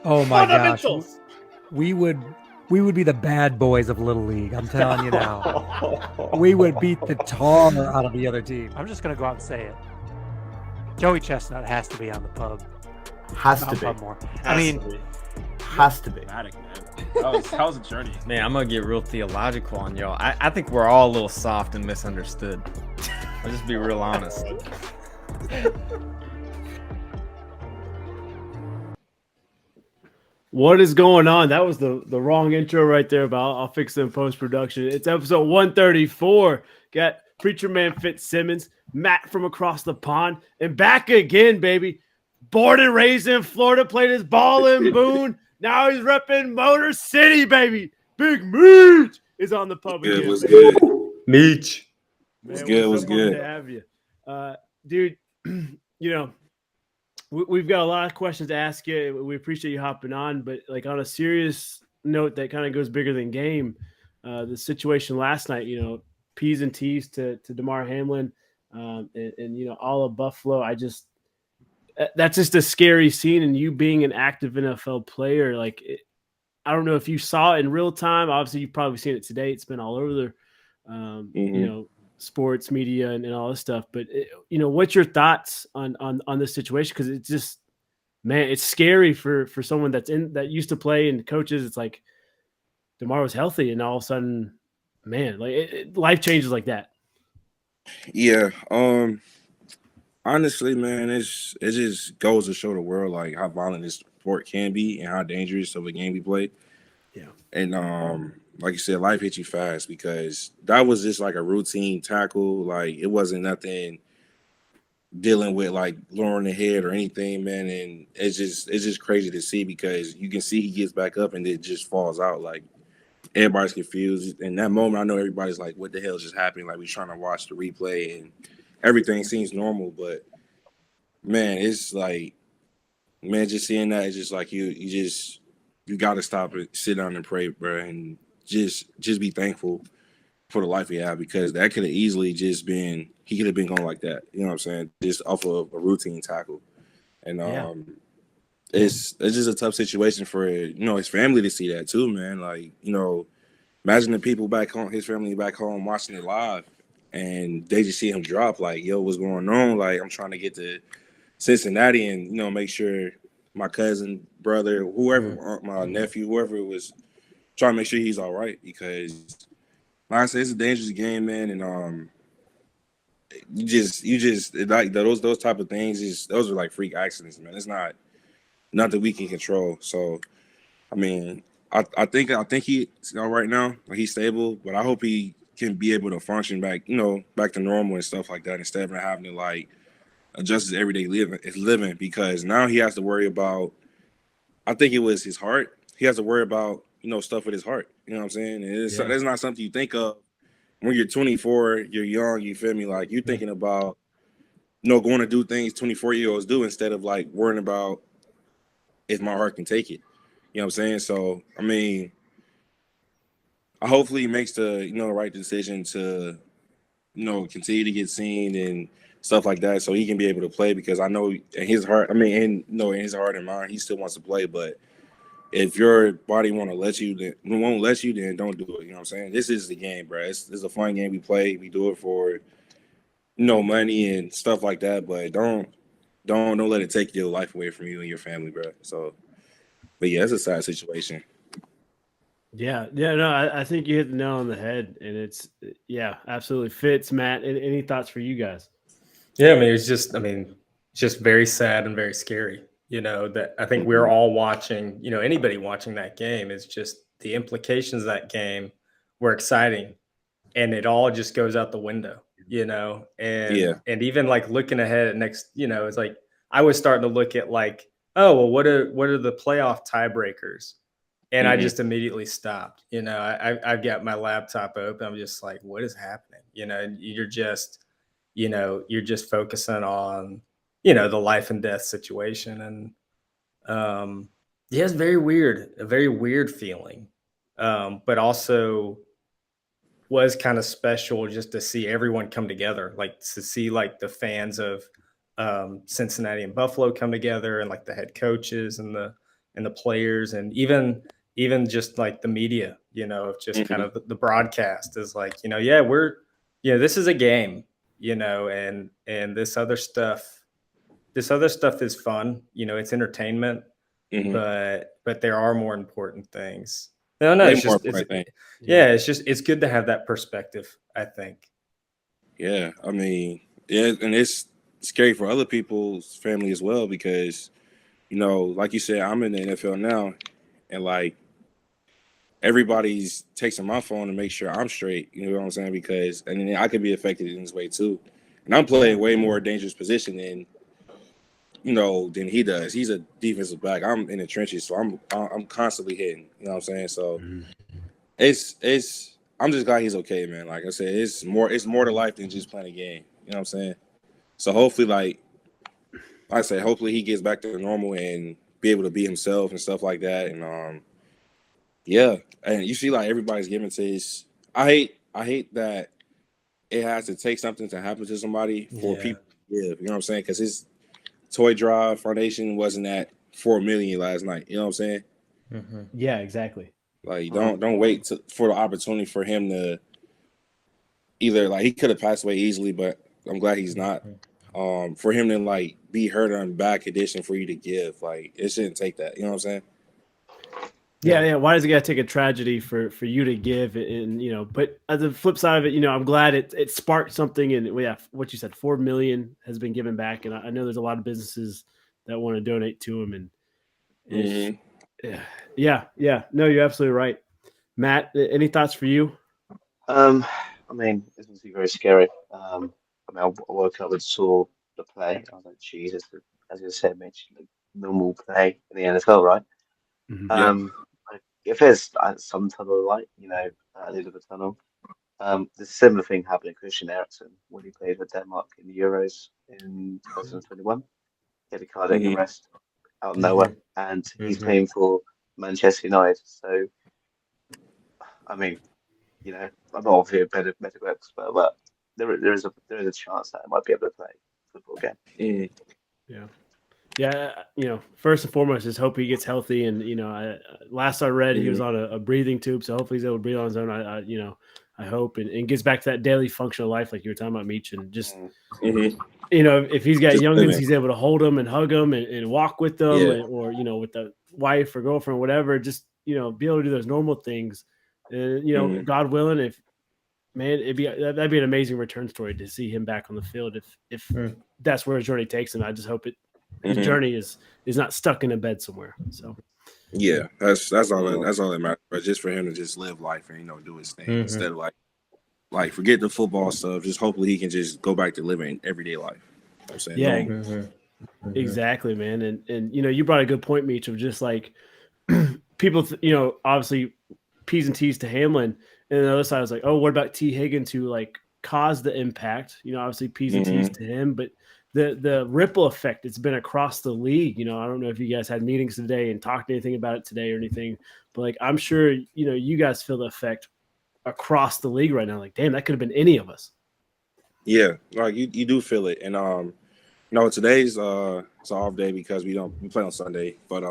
Oh my gosh, Fundamentals. we would be the bad boys of Little League. I'm telling you now, we would beat the tar out of the other team. I'm just gonna go out and say it. Joey Chestnut has to be on the Has to Mountain be. Pub more. I mean, Has to be. Dramatic, man. That was a journey. Man, I'm gonna get real theological on y'all. I think we're all a little soft and misunderstood. I'll just be real honest. What is going on? That was the wrong intro right there, but I'll fix it in post-production. It's episode 134. Got Preacher Man Fitzsimmons, Matt from across the pond, and back again, baby. Born and raised in Florida, played his ball in Boone. Now he's repping Motor City, baby. Big Meech is on the pub again. What's good? Meech. Man, What's good? Good to have you. Dude, we've got a lot of questions to ask you. We appreciate you hopping on, but like on a serious note that kind of goes bigger than game, the situation last night, P's and T's to DeMar Hamlin, and all of Buffalo. That's just a scary scene. And you being an active NFL player, I don't know if you saw it in real time. Obviously, you've probably seen it today. It's been all over the, sports media and all this stuff. But what's your thoughts on this situation? Because it's just, man, it's scary for someone that used to play and coaches. It's like DeMar was healthy, and all of a sudden, man, life changes like that. Yeah. Honestly, man, it just goes to show the world like how violent this sport can be and how dangerous of a game we play. Yeah. And like you said, life hits you fast because that was just like a routine tackle. Like it wasn't nothing dealing with like lowering the head or anything, man. And it's just crazy to see because you can see he gets back up and it just falls out. Like everybody's confused. In that moment, I know everybody's like, what the hell just happened? Like we're trying to watch the replay and everything seems normal, but man, it's like, man, just seeing that, it's just like you got to stop it, sit down and pray, bro, and just be thankful for the life he had because that could have easily just been, he could have been going like that, you know what I'm saying, just off of a routine tackle, and it's just a tough situation for his family to see that too, man. Like imagine the people back home, his family back home watching it live. And they just see him drop, like, yo, what's going on? Like, I'm trying to get to Cincinnati and, make sure my cousin, brother, whoever, my nephew, whoever it was, trying to make sure he's all right. Because, like I said, it's a dangerous game, man. And you just like those type of things, those are like freak accidents, man. It's not that we can control. So, I mean, I think he, right now, like he's stable, but I hope he can be able to function back, back to normal and stuff like that instead of having to like adjust his everyday living because now he has to worry about, I think it was his heart. He has to worry about, stuff with his heart. You know what I'm saying? And that's not something you think of when you're 24, you're young, you feel me? Like you're thinking about, going to do things 24-year-olds do instead of like worrying about if my heart can take it. You know what I'm saying? So, I mean, hopefully he makes the right decision to continue to get seen and stuff like that so he can be able to play because I know in his heart in his heart and mind he still wants to play, but if your body won't let you then don't do it. You know what I'm saying? This is the game, bro. It's a fun game we play. We do it for money and stuff like that, but don't let it take your life away from you and your family, bro. So but yeah, it's a sad situation. Yeah, no, I think you hit the nail on the head, and it's absolutely fits. Matt, any thoughts for you guys? Yeah, it's just very sad and very scary. That I think we're all watching. Anybody watching that game is just the implications of that game were exciting, and it all just goes out the window. And even like looking ahead at next, it's like I was starting to look at like, oh well, what are the playoff tiebreakers? And I just immediately stopped. I've got my laptop open. I'm just like, what is happening? You're just focusing on, the life and death situation. And it's very weird, a very weird feeling. But also was kind of special just to see everyone come together, like to see like the fans of Cincinnati and Buffalo come together and like the head coaches and the and the players, and even just like the media, of just kind of the broadcast is like, yeah, this is a game, and this other stuff is fun, it's entertainment, but there are more important things. No, Way it's more just, important thing. it's good to have that perspective, I think. Yeah, I mean, yeah, and it's scary for other people's family as well because, like you said, I'm in the NFL now, and like everybody's texting my phone to make sure I'm straight. You know what I'm saying? Because and then I could be affected in this way too. And I'm playing way more dangerous position than he does. He's a defensive back. I'm in the trenches, so I'm constantly hitting. You know what I'm saying? So it's I'm just glad he's okay, man. Like I said, it's more to life than just playing a game. You know what I'm saying? So hopefully, like I say, hopefully he gets back to normal and be able to be himself and stuff like that. And yeah. And you see, like everybody's giving to his. I hate that it has to take something to happen to somebody for people to give. You know what I'm saying? Because his toy drive foundation wasn't at 4 million last night. You know what I'm saying? Yeah, exactly. Like don't wait for the opportunity for him to either like he could have passed away easily, but I'm glad he's not. For him to like be hurt on bad condition for you to give, like it shouldn't take that. You know what I'm saying? Yeah. Why does it got to take a tragedy for you to give? And but as the flip side of it, I'm glad it sparked something. And what you said, 4 million has been given back, and I know there's a lot of businesses that want to donate to him. And yeah. No, you're absolutely right. Matt, any thoughts for you? I mean, it's obviously very scary. I woke up and saw the play. I was like, Jesus, as you said, Mitch, like normal play in the NFL, right? Like, if there's some tunnel of light, at the end of the tunnel, the similar thing happened to Christian Eriksen when he played for Denmark in the Euros in 2021. He had a cardiac arrest out of nowhere, and he's playing for Manchester United. So, I mean, I'm not obviously a medical expert, but there is a chance that I might be able to play football again. Yeah. First and foremost, just hope he gets healthy. And last I read, he was on a breathing tube, so hopefully he's able to breathe on his own. I hope and gets back to that daily functional life like you were talking about, Meech, and just if he's got Just youngins, living. he's able to hold them and hug them and walk with them, or with the wife or girlfriend, whatever. Just be able to do those normal things. And God willing, if man, that'd be an amazing return story to see him back on the field. If that's where his journey takes him, I just hope his journey is not stuck in a bed somewhere. So yeah, that's all that matters. But just for him to just live life and do his thing instead of like forget the football stuff. Just hopefully he can just go back to living everyday life. You know what I'm saying? Yeah, exactly, man. And you brought a good point, Meech, of just like people, obviously P's and T's to Hamlin, and the other side was like, oh, what about T Higgins who like caused the impact? Obviously P's and T's to him, but the ripple effect it's been across the league. I don't know if you guys had meetings today and talked anything about it today or anything, but like I'm sure you guys feel the effect across the league right now. Like, damn, that could have been any of us. Yeah, like you do feel it, and today's it's an off day because we play on Sunday, but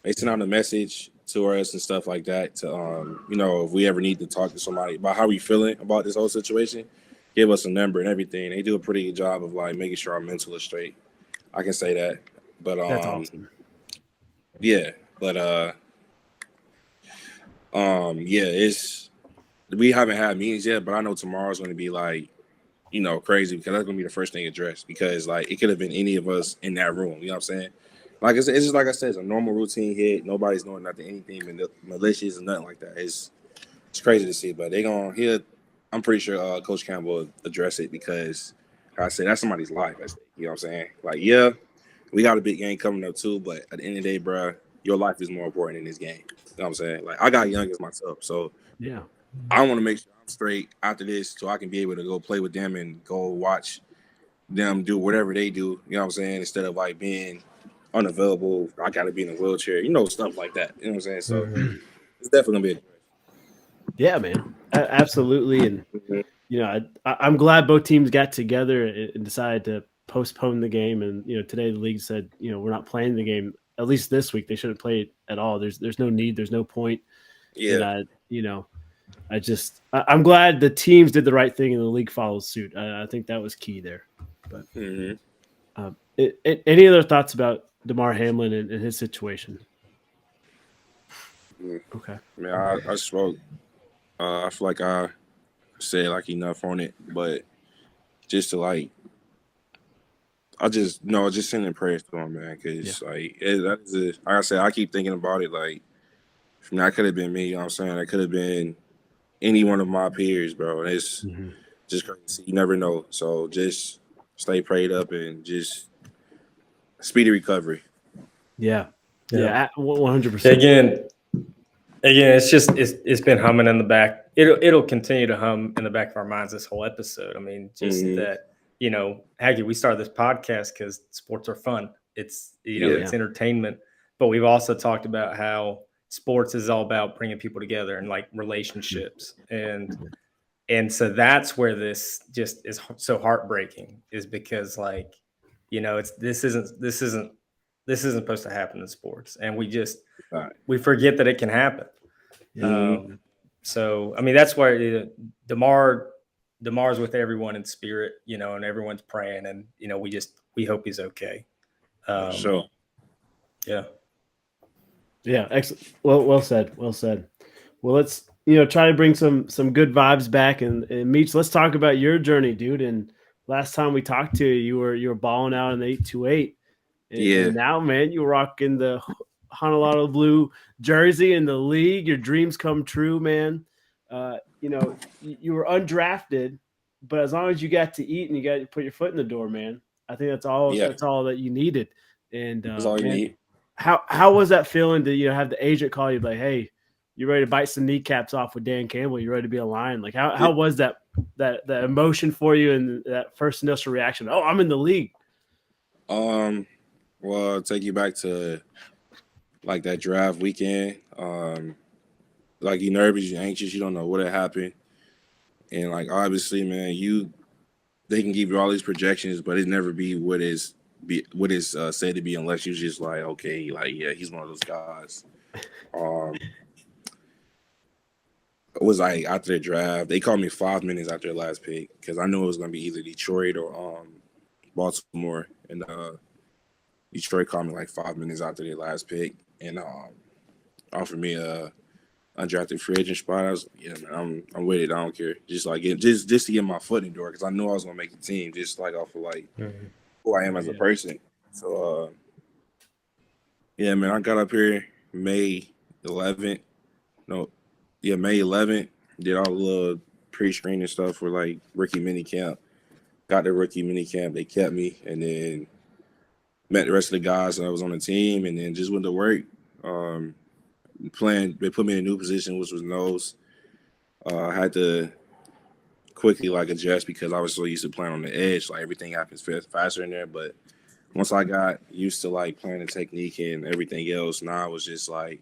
they sent out a message to us and stuff like that to if we ever need to talk to somebody about how we feeling about this whole situation, give us a number and everything. They do a pretty good job of like making sure our mental is straight. I can say that, but That's awesome. Yeah, but it's we haven't had meetings yet, but I know tomorrow's going to be like crazy because that's going to be the first thing addressed because like it could have been any of us in that room. You know what I'm saying? Like it's just like I said, it's a normal routine hit. Nobody's doing nothing, anything malicious and nothing like that. It's crazy to see, but I'm pretty sure Coach Campbell will address it because like I said that's somebody's life. You know what I'm saying? Like, yeah, we got a big game coming up too, but at the end of the day, bro, your life is more important in this game. You know what I'm saying? Like, I got youngins myself, so yeah, I want to make sure I'm straight after this so I can be able to go play with them and go watch them do whatever they do. You know what I'm saying? Instead of like being unavailable, I got to be in a wheelchair, stuff like that. You know what I'm saying? So it's definitely gonna be yeah, man, absolutely. And I'm glad both teams got together and decided to postpone the game. And today the league said we're not playing the game. at least this week they shouldn't play it at all. There's no need. There's no point. Yeah. And I'm glad the teams did the right thing and the league follows suit. I think that was key there. But any other thoughts about DeMar Hamlin and his situation? Okay. Man, I spoke. I feel like I said like enough on it, but just to like, just sending prayers to him, man, because like like I said, I keep thinking about it. Like, that could have been me. You know what I'm saying? That could have been any one of my peers, bro. And it's just crazy. You never know. So just stay prayed up and just speedy recovery. Yeah. 100%. Again, it's been humming in the back. It'll continue to hum in the back of our minds this whole episode. I mean, just that, Haggy, we started this podcast because sports are fun. It's it's entertainment, but we've also talked about how sports is all about bringing people together and like relationships, and so that's where this just is so heartbreaking, is because like, this isn't supposed to happen in sports, and we forget that it can happen. So I mean, that's why DeMar's with everyone in spirit, and everyone's praying, and we hope he's okay. Sure. Yeah, excellent. Well said. Well, let's try to bring some good vibes back, and Meech, let's talk about your journey, dude. And last time we talked to you, you were balling out in the 828. And now, man, you're rocking the Honolulu Blue jersey in the league. Your dreams come true, man. You were undrafted, but as long as you got to eat and you got to put your foot in the door, man, I think that's all. Yeah. That's all that you needed. And that's all you need. How was that feeling to have the agent call you like, hey, you ready to bite some kneecaps off with Dan Campbell? You ready to be a Lion? Like how was that emotion for you and that first initial reaction? Oh, I'm in the league. Well, I'll take you back to like that draft weekend. Like you're nervous, you're anxious, you don't know what had happened. And like obviously, man, they can give you all these projections, but it never be what is said to be unless you're just like, okay, like yeah, he's one of those guys. It was like after the draft, they called me 5 minutes after the last pick because I knew it was gonna be either Detroit or Baltimore, and Detroit called me like 5 minutes after their last pick and offered me a undrafted free agent spot. I was like, yeah, man, I'm with it. I don't care. Just like just to get my foot in the door because I knew I was gonna make the team. Just like off of like who I am as a person. So yeah, man, I got up here May 11th. May 11th. Did all the little pre-screening stuff for like rookie mini camp. Got the rookie mini camp. They kept me, and then met the rest of the guys that was on the team, and then just went to work. They put me in a new position, which was nose. I had to quickly like adjust because I was so used to playing on the edge. Like everything happens faster in there. But once I got used to like playing the technique and everything else, now I was just like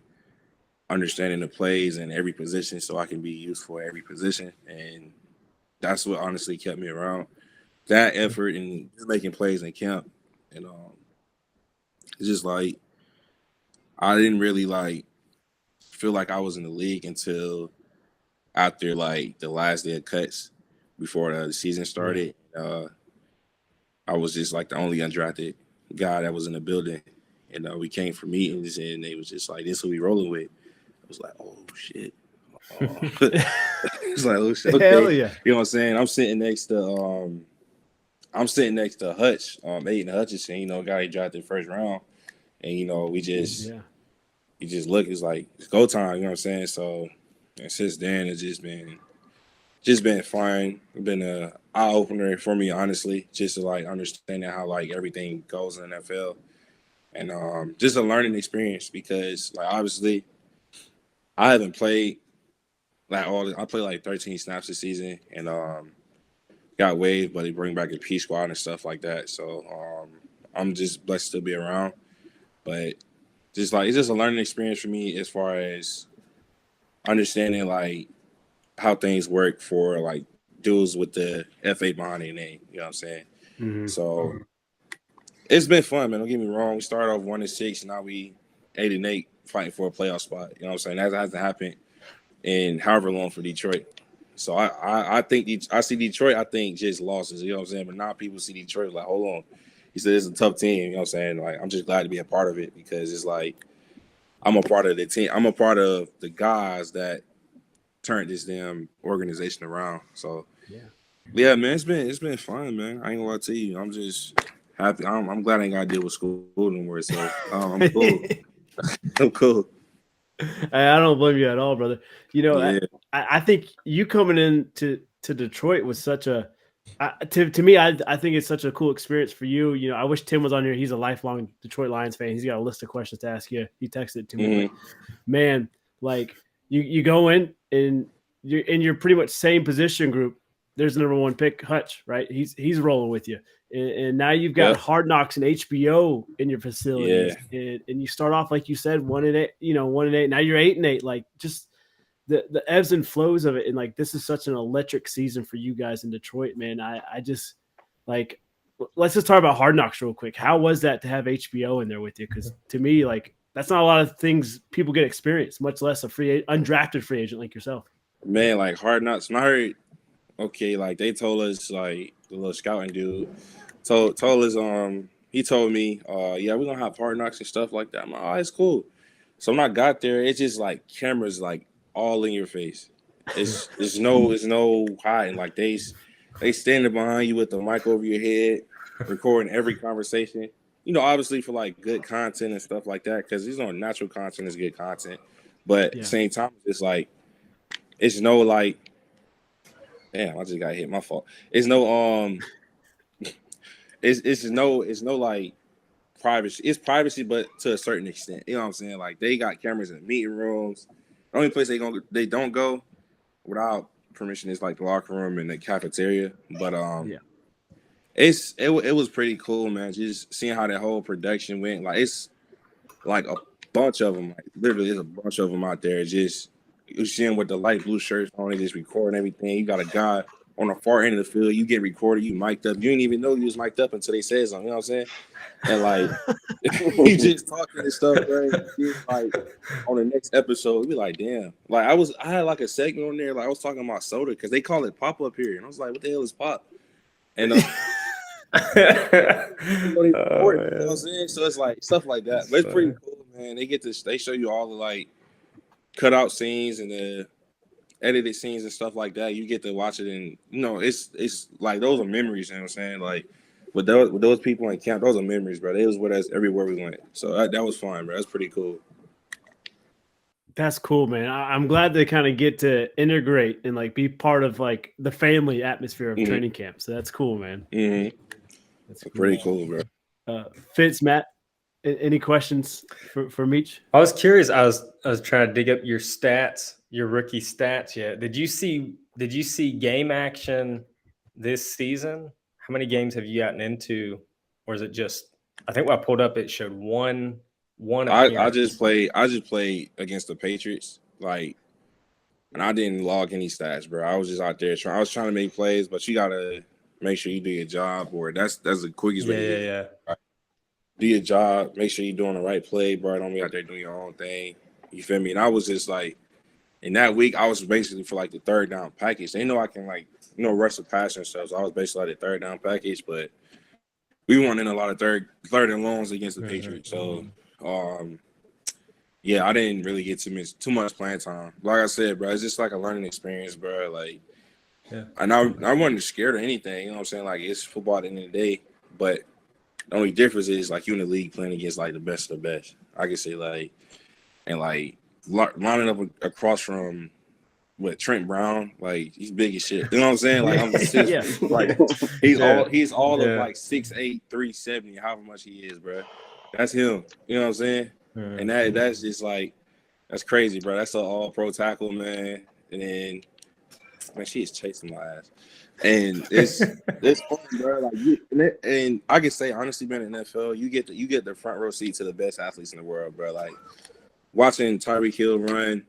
understanding the plays in every position so I can be useful at every position. And that's what honestly kept me around. That effort and just making plays in camp. And it's just like I didn't really like feel like I was in the league until after like the last day of cuts before the season started. I was just like the only undrafted guy that was in the building, and we came for meetings, and they was just like, "This is who we rolling with." I was like, "Oh shit!" It's like, "Oh shit!" Okay. Hell yeah! You know what I'm saying? I'm sitting next to Hutch, Aiden Hutchinson. Guy he drafted first round, and we just. Yeah. You just look, it's like it's go time, you know what I'm saying? So and since then it's just been fine. It's been a eye opener for me, honestly, just to like understanding how like everything goes in the NFL. And just a learning experience because like obviously I haven't played like I played like 13 snaps this season and got waived, but they bring back a P squad and stuff like that. So I'm just blessed to be around. But it's just a learning experience for me as far as understanding like how things work for like dudes with the F8 behind their name. You know what I'm saying? Mm-hmm. So It's been fun, man. Don't get me wrong. We started off 1-6, now we 8-8, fighting for a playoff spot. You know what I'm saying? That hasn't happened in however long for Detroit. So I think I see Detroit. I think just losses. You know what I'm saying? But now people see Detroit like, hold on. He said it's a tough team. You know what I'm saying? Like I'm just glad to be a part of it because it's like I'm a part of the team. I'm a part of the guys that turned this damn organization around. So yeah, man, it's been fun, man. I ain't gonna lie to you. I'm just happy. I'm glad I ain't gotta deal with school anymore. So I'm cool. I'm cool. I don't blame you at all, brother. You know, Yeah. I think you coming in to Detroit was such a to me, I think it's such a cool experience for you. You know, I wish Tim was on here. He's a lifelong Detroit Lions fan. He's got a list of questions to ask you. He texted it to me. But man, like you go in and you're in your pretty much same position group. There's the number one pick, Hutch, right? He's rolling with you. And now you've got Hard Knocks and HBO in your facilities. And you start off, like you said, 1-8, 1-8. Now you're 8-8. Like just the ebbs and flows of it. And like, this is such an electric season for you guys in Detroit, man. I just like, let's just talk about Hard Knocks real quick. How was that to have HBO in there with you? Because to me, like, that's not a lot of things people get experience, much less a undrafted free agent like yourself. Man, like Hard Knocks. When I heard, okay, like they told us, like the little scouting dude told us, he told me, yeah, we're gonna have Hard Knocks and stuff like that. I'm like, oh, it's cool. So when I got there, it's just like cameras like all in your face. It's no hiding. Like they standing behind you with the mic over your head, recording every conversation. You know, obviously for like good content and stuff like that, because natural content is good content. But at the same time, it's like it's no like, damn, I just got hit. My fault. It's no it's no like privacy. It's privacy, but to a certain extent. You know what I'm saying? Like they got cameras in meeting rooms. The only place they don't go without permission is like the locker room and the cafeteria. But it was pretty cool, man. Just seeing how that whole production went. Like it's like a bunch of them. Like literally, there's a bunch of them out there. Just you seeing with the light blue shirts on, they just recording everything. You got a guy on the far end of the field. You get recorded. You mic'd up. You didn't even know you was mic'd up until they said something. You know what I'm saying? And like you just talking and stuff, bro. Like on the next episode, we be like, damn. Like I had like a segment on there. Like I was talking about soda because they call it pop up here, and I was like, what the hell is pop? And you know what I'm saying? So it's like stuff like that. But it's pretty cool, man. They show you all the like cutout scenes and the edited scenes and stuff like that. You get to watch it, and you know it's like those are memories. You know what I'm saying? Like with those people in camp, those are memories, bro. They was with us everywhere we went. So that was fun, bro. That's pretty cool. That's cool, man. I'm glad they kind of get to integrate and like be part of like the family atmosphere of training camp. So that's cool, man. That's pretty cool, bro. Fitz, Matt, any questions for Meech? I was curious. I was trying to dig up your stats, your rookie stats. Yet, did you see game action this season? How many games have you gotten into, or is it just? I think when I pulled up, it showed one. I just played against the Patriots, like, and I didn't log any stats, bro. I was just out there I was trying to make plays, but you gotta make sure you do your job, or that's the quickest way. Yeah. Right? Do your job, make sure you're doing the right play, bro. Don't be out there doing your own thing. You feel me? And I was just like, in that week, I was basically for like the third down package. They know I can like, rush the pass and stuff. So I was basically like the third down package, but we weren't in a lot of third and longs against the Patriots. So yeah, I didn't really get too much playing time. Like I said, bro, it's just like a learning experience, bro. Like, and I wasn't scared of anything. You know what I'm saying? Like, it's football at the end of the day. But the only difference is like you in the league playing against like the best of the best. I can say like, and like lining up across from Trent Brown, like he's big as shit. You know what I'm saying? Like I'm like he's all of like 6'8", 370, however much he is, bro. That's him. You know what I'm saying? And that's just like that's crazy, bro. That's an all pro tackle, man. And then man, she is chasing my ass. And it's fun, bro. Like and I can say honestly, man, in the NFL, you get the front row seat to the best athletes in the world, bro. Like watching Tyreek Hill run,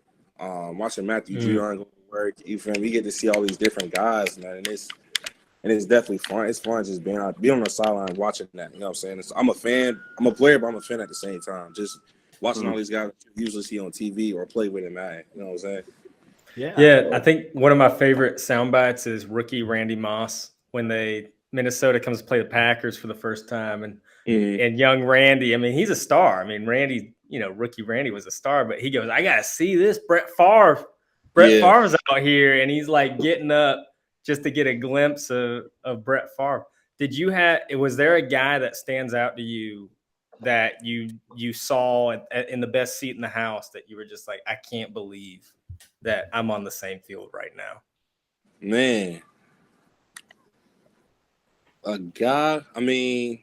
watching Matthew Judon go to work, you feel me? You get to see all these different guys, man. And and it's definitely fun. It's fun just being on the sideline watching that. You know what I'm saying? I'm a fan. I'm a player, but I'm a fan at the same time. Just watching all these guys you usually see on TV or play with in Madden. You know what I'm saying? Yeah, I think one of my favorite sound bites is rookie Randy Moss when Minnesota comes to play the Packers for the first time, and young Randy. I mean, he's a star. I mean, Randy, rookie Randy was a star, but he goes, "I gotta see this Brett Favre. Favre's out here," and he's like getting up just to get a glimpse of Brett Favre. Was there a guy that stands out to you that you saw in the best seat in the house that you were just like, I can't believe that I'm on the same field right now? Man, a guy. I mean,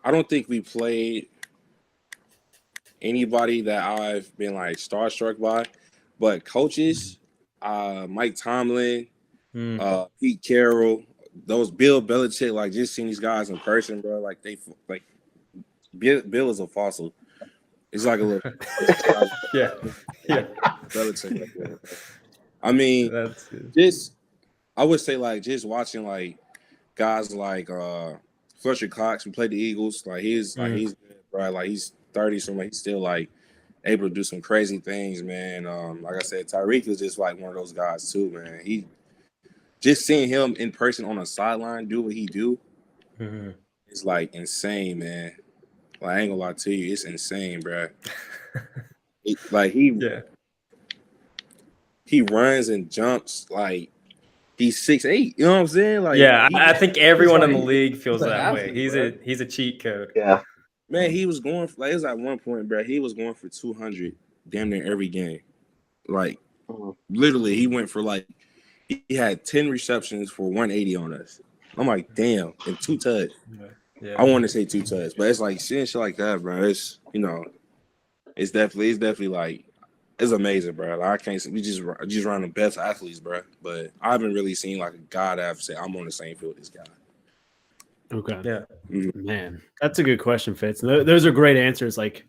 I don't think we played anybody that I've been like starstruck by, but coaches, Mike Tomlin, Pete Carroll, those Bill Belichick, like just seeing these guys in person, bro. Like Bill is a fossil. It's like a little yeah. Belichick. Like that. I mean, I would say like just watching like guys like Fletcher Cox who played the Eagles, like he's good, bro. Like he's 30, so like he's still like able to do some crazy things, man. Like I said, Tyreek is just like one of those guys too, man. He just seeing him in person on a sideline do what he do is like insane, man. Like I ain't gonna lie to you, it's insane, bro. He runs and jumps like he's 6'8". You know what I'm saying? Like I think everyone in the league feels that way. He's a cheat code. Yeah. Man, he was going for, like, it was at one point, bro. He was going for 200 damn near every game. Like, literally, he went for like, he had 10 receptions for 180 on us. I'm like, damn, and 2 tuds. Yeah. I want to say 2 tuds, but it's like seeing shit like that, bro. It's, it's definitely like, it's amazing, bro. Like, I can't, we just run the best athletes, bro. But I haven't really seen like a guy that I've said, I'm on the same field as this guy. Okay. Yeah. Man, that's a good question, Fitz. Those are great answers. Like,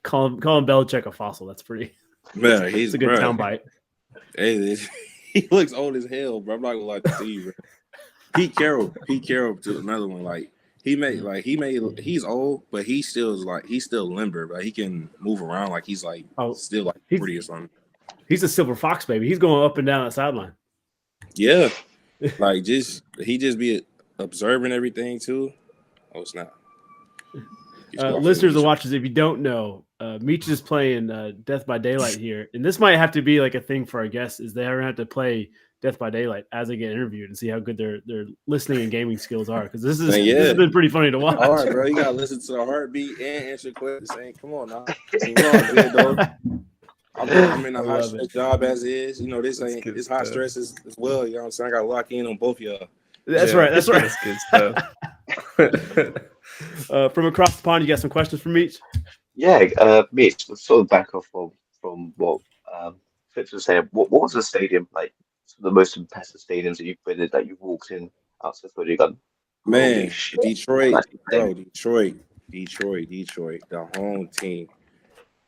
calling Belichick a fossil. That's pretty. Man, he's a good soundbite. Hey, he looks old as hell, bro. I'm not gonna lie to you, bro. Pete Carroll to another one. Like he's old, but he's still limber, but he can move around like he's like still like 40 or something. He's a silver fox, baby. He's going up and down that sideline. Yeah, like he just be observing everything too. Oh, it's not. Listeners and watchers, if you don't know, Meech is playing Death by Daylight here, and this might have to be like a thing for our guests. Is they're gonna have to play Death by Daylight as they get interviewed and see how good their listening and gaming skills are. Because this has been pretty funny to watch. All right, bro, you gotta listen to the heartbeat and answer questions. Come on now. Good, though. I'm in a high stress job as is. This ain't it's high stress as well. You know what I'm saying? I got to lock in on both of y'all. That's right. That's right. That's good stuff. From across the pond, you got some questions for Meech? Yeah, Meech, let's sort of back off from what Fitz was saying. What was the stadium like? The most impressive stadiums that you've been in, that you've walked in outside of Gun? Man, Detroit, bro, Detroit, the home team.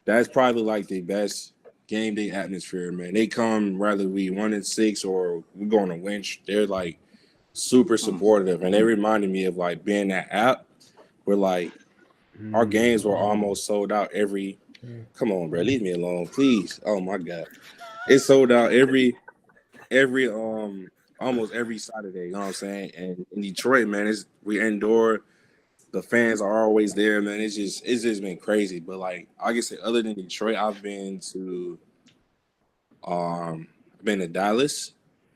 That's probably like the best game day atmosphere, man. They come whether we 1-6 or we go on a win. They're like super supportive, and they reminded me of like being that app where like our games were almost sold out every. Come on, bro, leave me alone, please. Oh my God, it's sold out every almost every Saturday. You know what I'm saying? And in Detroit, man, we indoor. The fans are always there, man. It's just been crazy. But like I can say, other than Detroit, I've been to Dallas,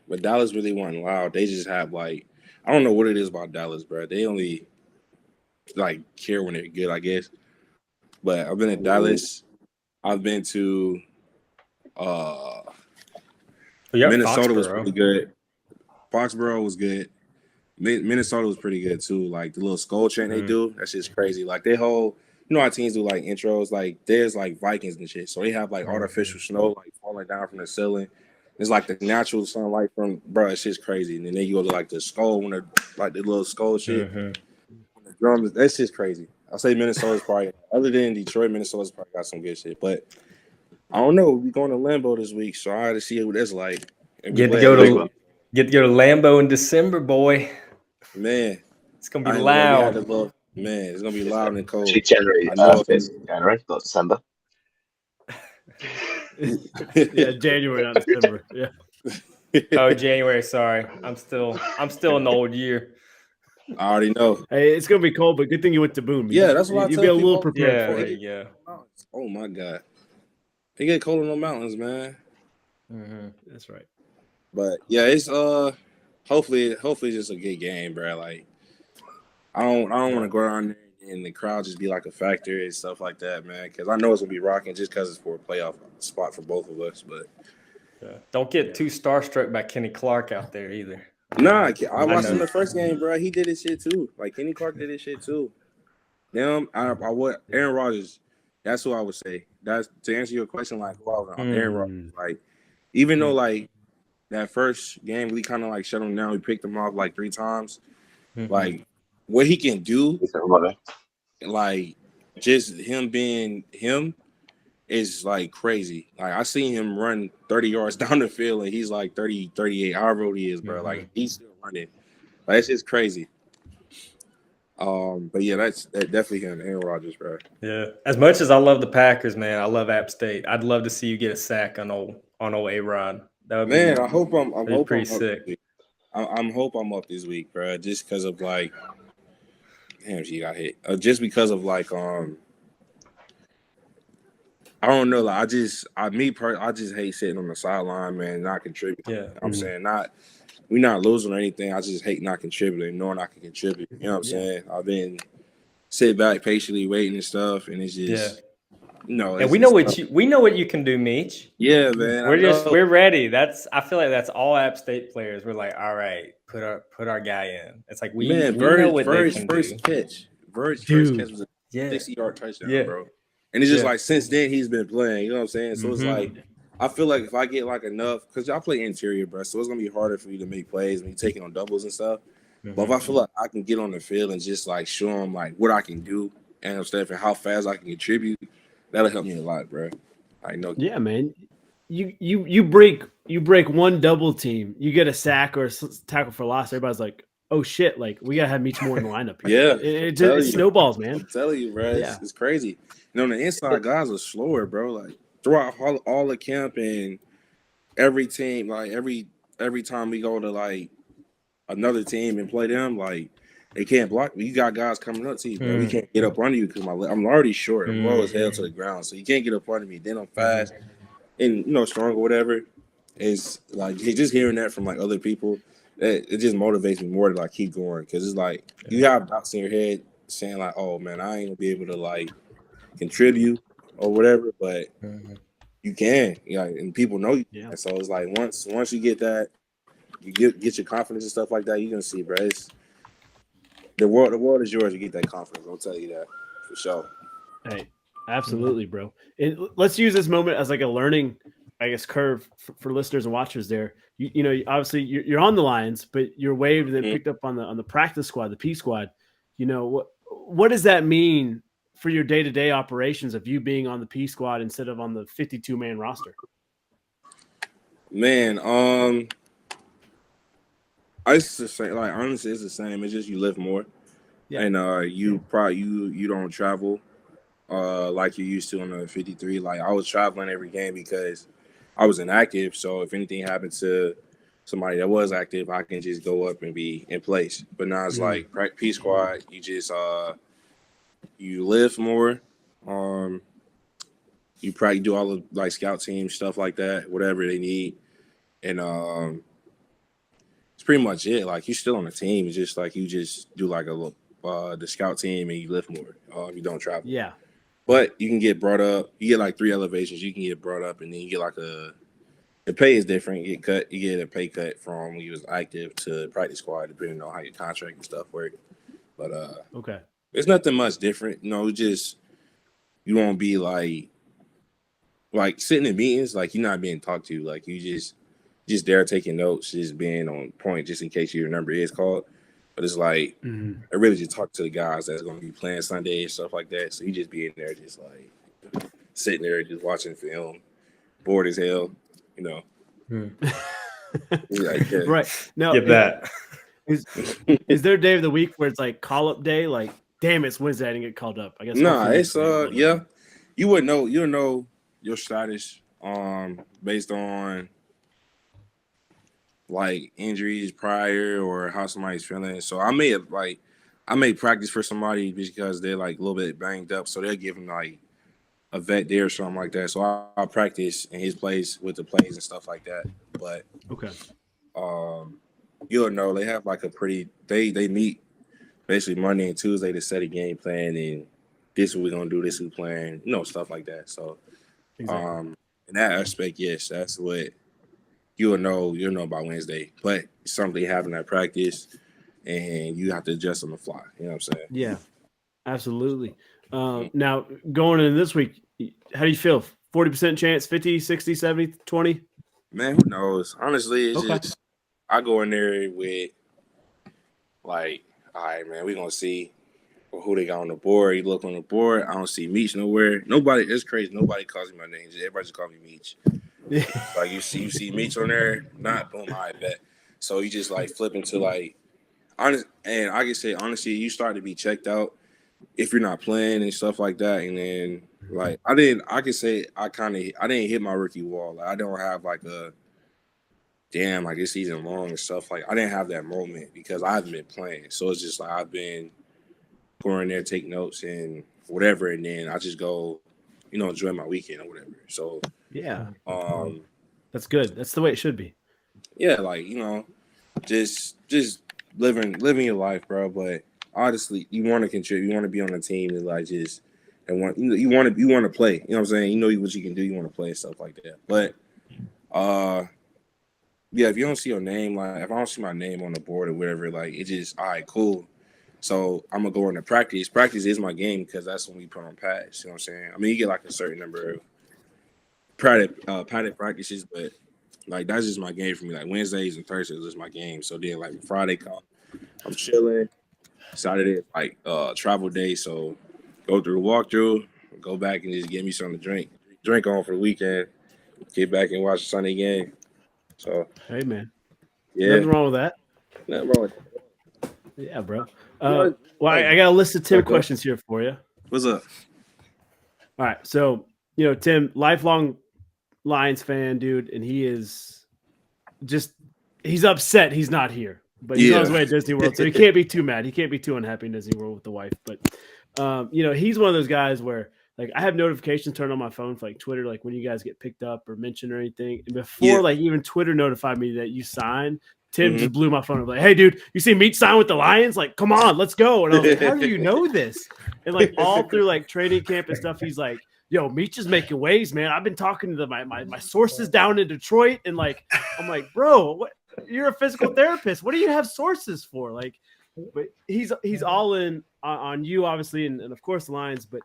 but Dallas really wasn't loud. They just have like I don't know what it is about Dallas, bro. They only like care when they're good, I guess. But I've been to Dallas. I've been to Minnesota was pretty good. Foxborough was good. Minnesota was pretty good too. Like the little skull chant they do, that's just crazy. Like they whole, how teams do like intros. Like there's like Vikings and shit, so they have like artificial snow like falling down from the ceiling. It's like the natural sunlight from it's just crazy. And then you go to like the skull when they're like the little skull shit. The drums, that's just crazy. I'll say Minnesota's probably other than Detroit, Minnesota's probably got some good shit. But I don't know. We're going to Lambeau this week, so I had to see what that's like. Get to Get your Lambo in December, boy. Man, It's gonna I be ain't know we had loud. to look. Man, it's gonna be loud and cold. Actually, January. I know. It's January, not December. Yeah, January, not December. Yeah. Oh, January. Sorry, I'm still in the old year. I already know. Hey, it's gonna be cold, but good thing you went to Boone. Yeah, that's what I You'll tell be a people. little prepared Yeah, for there it. you go. Oh my god, it get cold in the mountains, man. That's right. But yeah, it's hopefully it's just a good game, bro. Like I don't want to go around there and the crowd just be like a factor and stuff like that, man. Because I know it's gonna be rocking just because it's for a playoff spot for both of us. But Don't get too starstruck by Kenny Clark out there either. nah, I watched him know. the first game, bro. He did his shit too. Like Kenny Clark did his shit too. Them, I would Aaron Rodgers. That's who I would say. That's to answer your question. Like, who I was Aaron Rodgers. Like, even though like that first game we kind of like shut him down, we picked him off like 3 times. Like, what he can do, like, just him being him is like crazy. Like, I seen him run 30 yards down the field, and he's like 30, 38, however old he is, bro. Like, he's still running. Like, it's just crazy. But yeah, that's definitely him, Aaron Rodgers, bro. Yeah. As much as I love the Packers, man, I love App State. I'd love to see you get a sack on old A-Rod. That would Man, be, I hope I'm pretty sick. I'm hope I'm up this week, bro. Just because of like, damn, she got hit. Just because of like, I don't know. Like, I just hate sitting on the sideline, man, not contributing. Yeah. I'm saying we're not losing or anything. I just hate not contributing, knowing I can contribute. You know what I'm saying? I've been sit back patiently waiting and stuff, and it's just And we know what you can do, Meech. Yeah, man. We're ready. I feel like that's all App State players. We're like, all right, put our guy in. It's like we know what they can first do. catch. Verge first catch was a 60-yard touchdown, bro. And it's just like since then he's been playing. You know what I'm saying? So it's like I feel like if I get like enough, because y'all play interior, bro, so it's gonna be harder for me to make plays when you're taking on doubles and stuff. But if I feel like I can get on the field and just like show them like what I can do and stuff and how fast I can contribute, that'll help me a lot, bro. I know. Yeah, man. You break one double team, you get a sack or a tackle for loss. Everybody's like, oh shit, like we gotta have Meech more in the lineup here. Yeah, it snowballs, man. I'm telling you, bro, it's crazy. On the inside, guys are slower, bro. Like throughout all the camp and every team, like every time we go to like another team and play them, like they can't block me. You got guys coming up to you, bro. We can't get up under you because I'm already short. I'm low as hell to the ground, so you can't get up under me. Then I'm fast and strong or whatever. It's like just hearing that from like other people, it just motivates me more to like keep going because it's like you have doubts in your head saying like, oh man, I ain't gonna be able to like contribute or whatever, but you can, and people know you. And so it's like once you get that, you get your confidence and stuff like that, you're gonna see, bro. It's the world is yours to get that confidence. I'll tell you that for sure. Hey, absolutely, bro. And let's use this moment as like a learning, I guess, curve for listeners and watchers. There, you know, obviously you're on the Lions, but you're waived and then picked up on the practice squad, the P squad. You know what does that mean for your day-to-day operations of you being on the P squad instead of on the 52-man roster? Man, it's the same. Like honestly, it's the same. It's just you live more, and you don't travel like you used to on the 53. Like I was traveling every game because I was inactive. So if anything happened to somebody that was active, I can just go up and be in place. But now it's like P squad. You just you live more. You probably do all the like scout team stuff like that, whatever they need, and it's pretty much it. Like you're still on the team. It's just like you just do like a little the scout team and you lift more. You don't travel. Yeah. But you can get brought up. You get like 3 elevations. You can get brought up, and then you get like the pay is different. You get a pay cut from when you was active to practice squad, depending on how your contract and stuff work. But okay, it's nothing much different. Just you won't be like sitting in meetings, like you're not being talked to. Like you just there taking notes, just being on point, just in case your number is called. But it's like I really just talk to the guys that's going to be playing Sunday and stuff like that. So you just be in there, just like sitting there, just watching film, bored as hell, Like, yeah. Right. Now, Get that. is there a day of the week where it's like call up day? Like, damn, it's Wednesday. I didn't get called up. I guess. Nah, hopefully it's next day, but, yeah. You would know. You'll know your status based on like injuries prior or how somebody's feeling. So I may practice for somebody because they're like a little bit banged up, so they'll give them like a vet day or something like that. So I'll practice in his place with the plays and stuff like that. But Okay. You'll know they have like a pretty they meet basically Monday and Tuesday to set a game plan and this is what we're gonna do, this is playing, stuff like that. So Exactly. in that aspect, yes, that's what you'll know by Wednesday. But it's something having that practice and you have to adjust on the fly. You know what I'm saying? Yeah, absolutely. Now, going into this week, how do you feel? 40% chance, 50, 60, 70, 20? Man, who knows? Honestly, it's Okay. just I go in there with like, all right, man, we're gonna see who they got on the board. You look on the board, I don't see Meech nowhere. Nobody, it's crazy. Nobody calls me my name. Everybody just call me Meech. Like you see Meech on there, not boom, I bet. So you just like flip into like honest, and I can say honestly, you start to be checked out if you're not playing and stuff like that. And then like I didn't hit my rookie wall. Like I don't have like a damn like this season long and stuff. Like I didn't have that moment because I haven't been playing. So it's just like I've been going there, take notes and whatever, and then I just go, enjoy my weekend or whatever. So Yeah. um That's good. That's the way it should be. yeah, like, just living your life, bro. But honestly, you want to contribute, you want to be on a team that like just and want you want to play. You know what I'm saying? You know what you can do, you want to play and stuff like that. But yeah, if you don't see your name, like if I don't see my name on the board or whatever, like it just all right, cool. So I'm gonna go into practice. Practice is my game because that's when we put on pads. You know what I'm saying? I mean, you get like a certain number of padded practices, but like that's just my game for me. Like Wednesdays and Thursdays is my game. So then like Friday come, I'm chilling. Saturday is like travel day, so go through the walkthrough, go back and just get me something to drink on for the weekend, get back and watch the Sunday game. So Hey, man. yeah, Nothing wrong with that. nothing wrong with that. Yeah, bro. No, Well, I got a list of 10 questions here for you. What's up? All right. So, Tim, lifelong Lions fan, dude, and he is he's upset he's not here. But he's on his way to Disney World, so he can't be too mad. He can't be too unhappy in Disney World with the wife. But he's one of those guys where like I have notifications turned on my phone for like Twitter, like when you guys get picked up or mentioned or anything. And before like even Twitter notified me that you signed, Tim just blew my phone up like, hey dude, you see Meech sign with the Lions? Like, come on, let's go. And I was like, how do you know this? And like all through like training camp and stuff, he's like, yo, Meech is making waves, man. I've been talking to my sources down in Detroit, and like I'm like, bro, what? You're a physical therapist. What do you have sources for? Like, but he's all in on you, obviously, and of course the Lions. But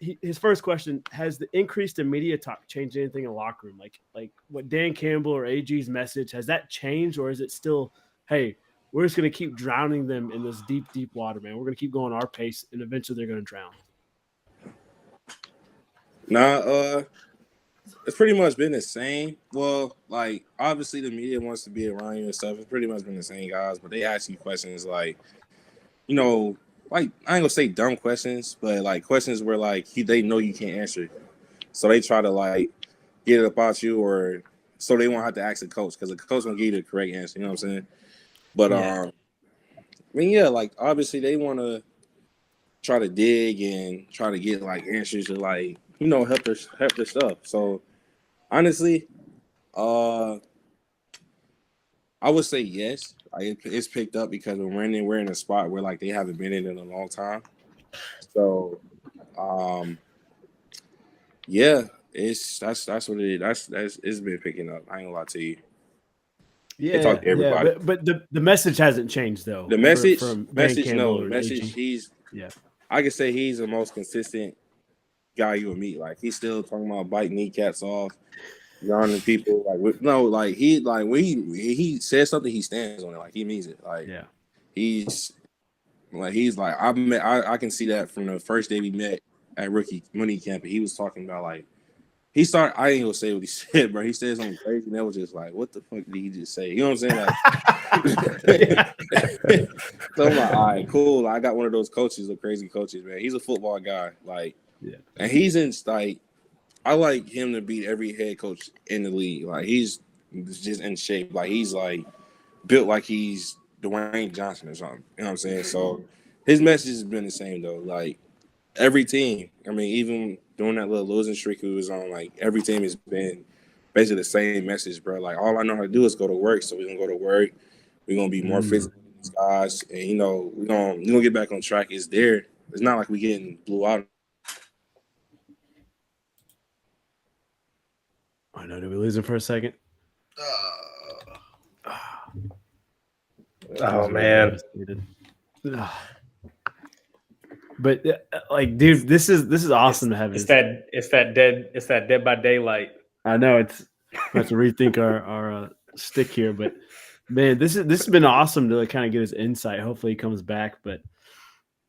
his first question: has the increased in media talk changed anything in the locker room? Like what Dan Campbell or AG's message, has that changed, or is it still, hey, we're just gonna keep drowning them in this deep, deep water, man. We're gonna keep going our pace, and eventually they're gonna drown. Nah, it's pretty much been the same. Well, like obviously the media wants to be around you and stuff. It's pretty much been the same guys, but they ask you questions like, like I ain't gonna say dumb questions, but like questions where like they know you can't answer, so they try to like get it about you, or so they won't have to ask the coach because the coach gonna give you the correct answer. You know what I'm saying? But I mean, yeah, like obviously they want to try to dig and try to get like answers to like help their stuff. So honestly, I would say yes. Like it's picked up because we're in a spot where like they haven't been in a long time. So, yeah, that's what it is. That's it's been picking up. I ain't gonna lie to you. They talk to everybody. But the message hasn't changed though. The message, from no, the message. AG. I can say he's the most consistent guy you would meet. Like he's still talking about biting kneecaps off, yawning people. Like when he says something, he stands on it. Like he means it. Like he's like I can see that from the first day we met at rookie money camp. He was talking about like he started. I ain't gonna say what he said, bro. He said something crazy, and that was just like, what the fuck did he just say? You know what I'm saying? Like, so I'm like, all right, cool. I got one of those coaches, the crazy coaches, man. He's a football guy, like, and he's in like. I like him to beat every head coach in the league. Like he's just in shape. Like he's like built like he's Dwayne Johnson or something. You know what I'm saying? So his message has been the same though. Like every team, I mean, even during that little losing streak he was on, like every team has been basically the same message, bro. Like all I know how to do is go to work. So we're gonna go to work. We're gonna be more physical than these guys, and we're gonna get back on track. It's there. It's not like we getting blew out. I know. Did we lose him for a second? Oh man. But like, dude, this is awesome to have. It's that dead by daylight. I know it's. We have to rethink our stick here, but man, this has been awesome to like kind of get his insight. Hopefully, he comes back. But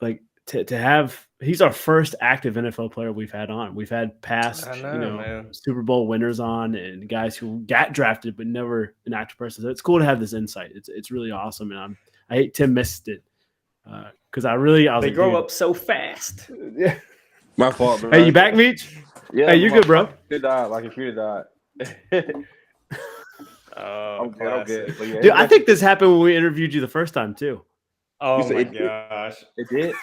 like to have, he's our first active NFL player we've had on. We've had past, man. Super Bowl winners on and guys who got drafted but never an active person. So it's cool to have this insight. It's really awesome, and I hate Tim missed it because I was. They like, grow dude. up so fast. Yeah. My fault, bro. Hey, you back, Meech? Yeah. Hey, you good, bro? Computer died. My computer died. Oh, I'm good. But yeah, Dude, I think this happened when we interviewed you the first time too. Oh said my it did? gosh. It did.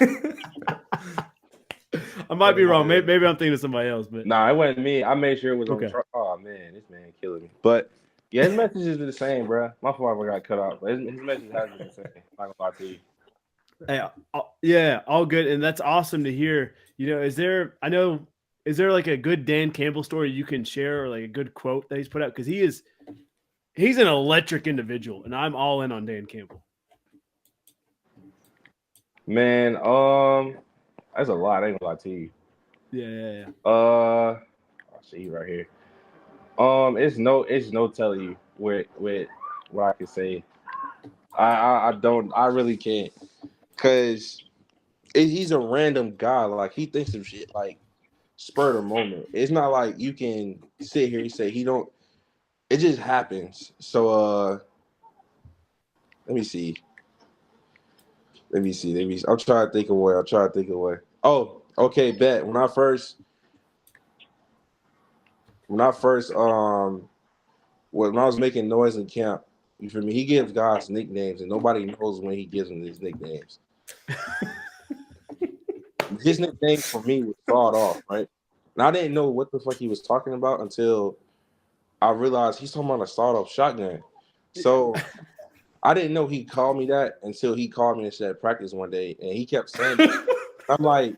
I might be wrong. Maybe I'm thinking of somebody else, but Nah, it wasn't me. I made sure it was Okay. on. Oh man, this man killing me. But yeah, his messages are the same, bro. My fault I got cut off, but his message has been the same. I'm not gonna lie to you. hey, yeah, all good, and that's awesome to hear. Is there like a good Dan Campbell story you can share, or like a good quote that he's put out? Because he's an electric individual, and I'm all in on Dan Campbell. Man, that's a lot. I ain't gonna lie to you. Yeah. I see you right here. It's no telling you what I can say. I really can't, cause he's a random guy. Like he thinks of shit like spur of the moment. It's not like you can sit here and say he don't. It just happens. So let me see. I'll try to think away. Oh, okay, bet. When I first when I was making noise in camp, you feel me? He gives guys nicknames, and nobody knows when he gives them these nicknames. His nickname for me was Sawed Off, right? And I didn't know what the fuck he was talking about until I realized he's talking about a sawed off shotgun. So I didn't know he called me that until he called me and said practice one day, and he kept saying it. I'm like,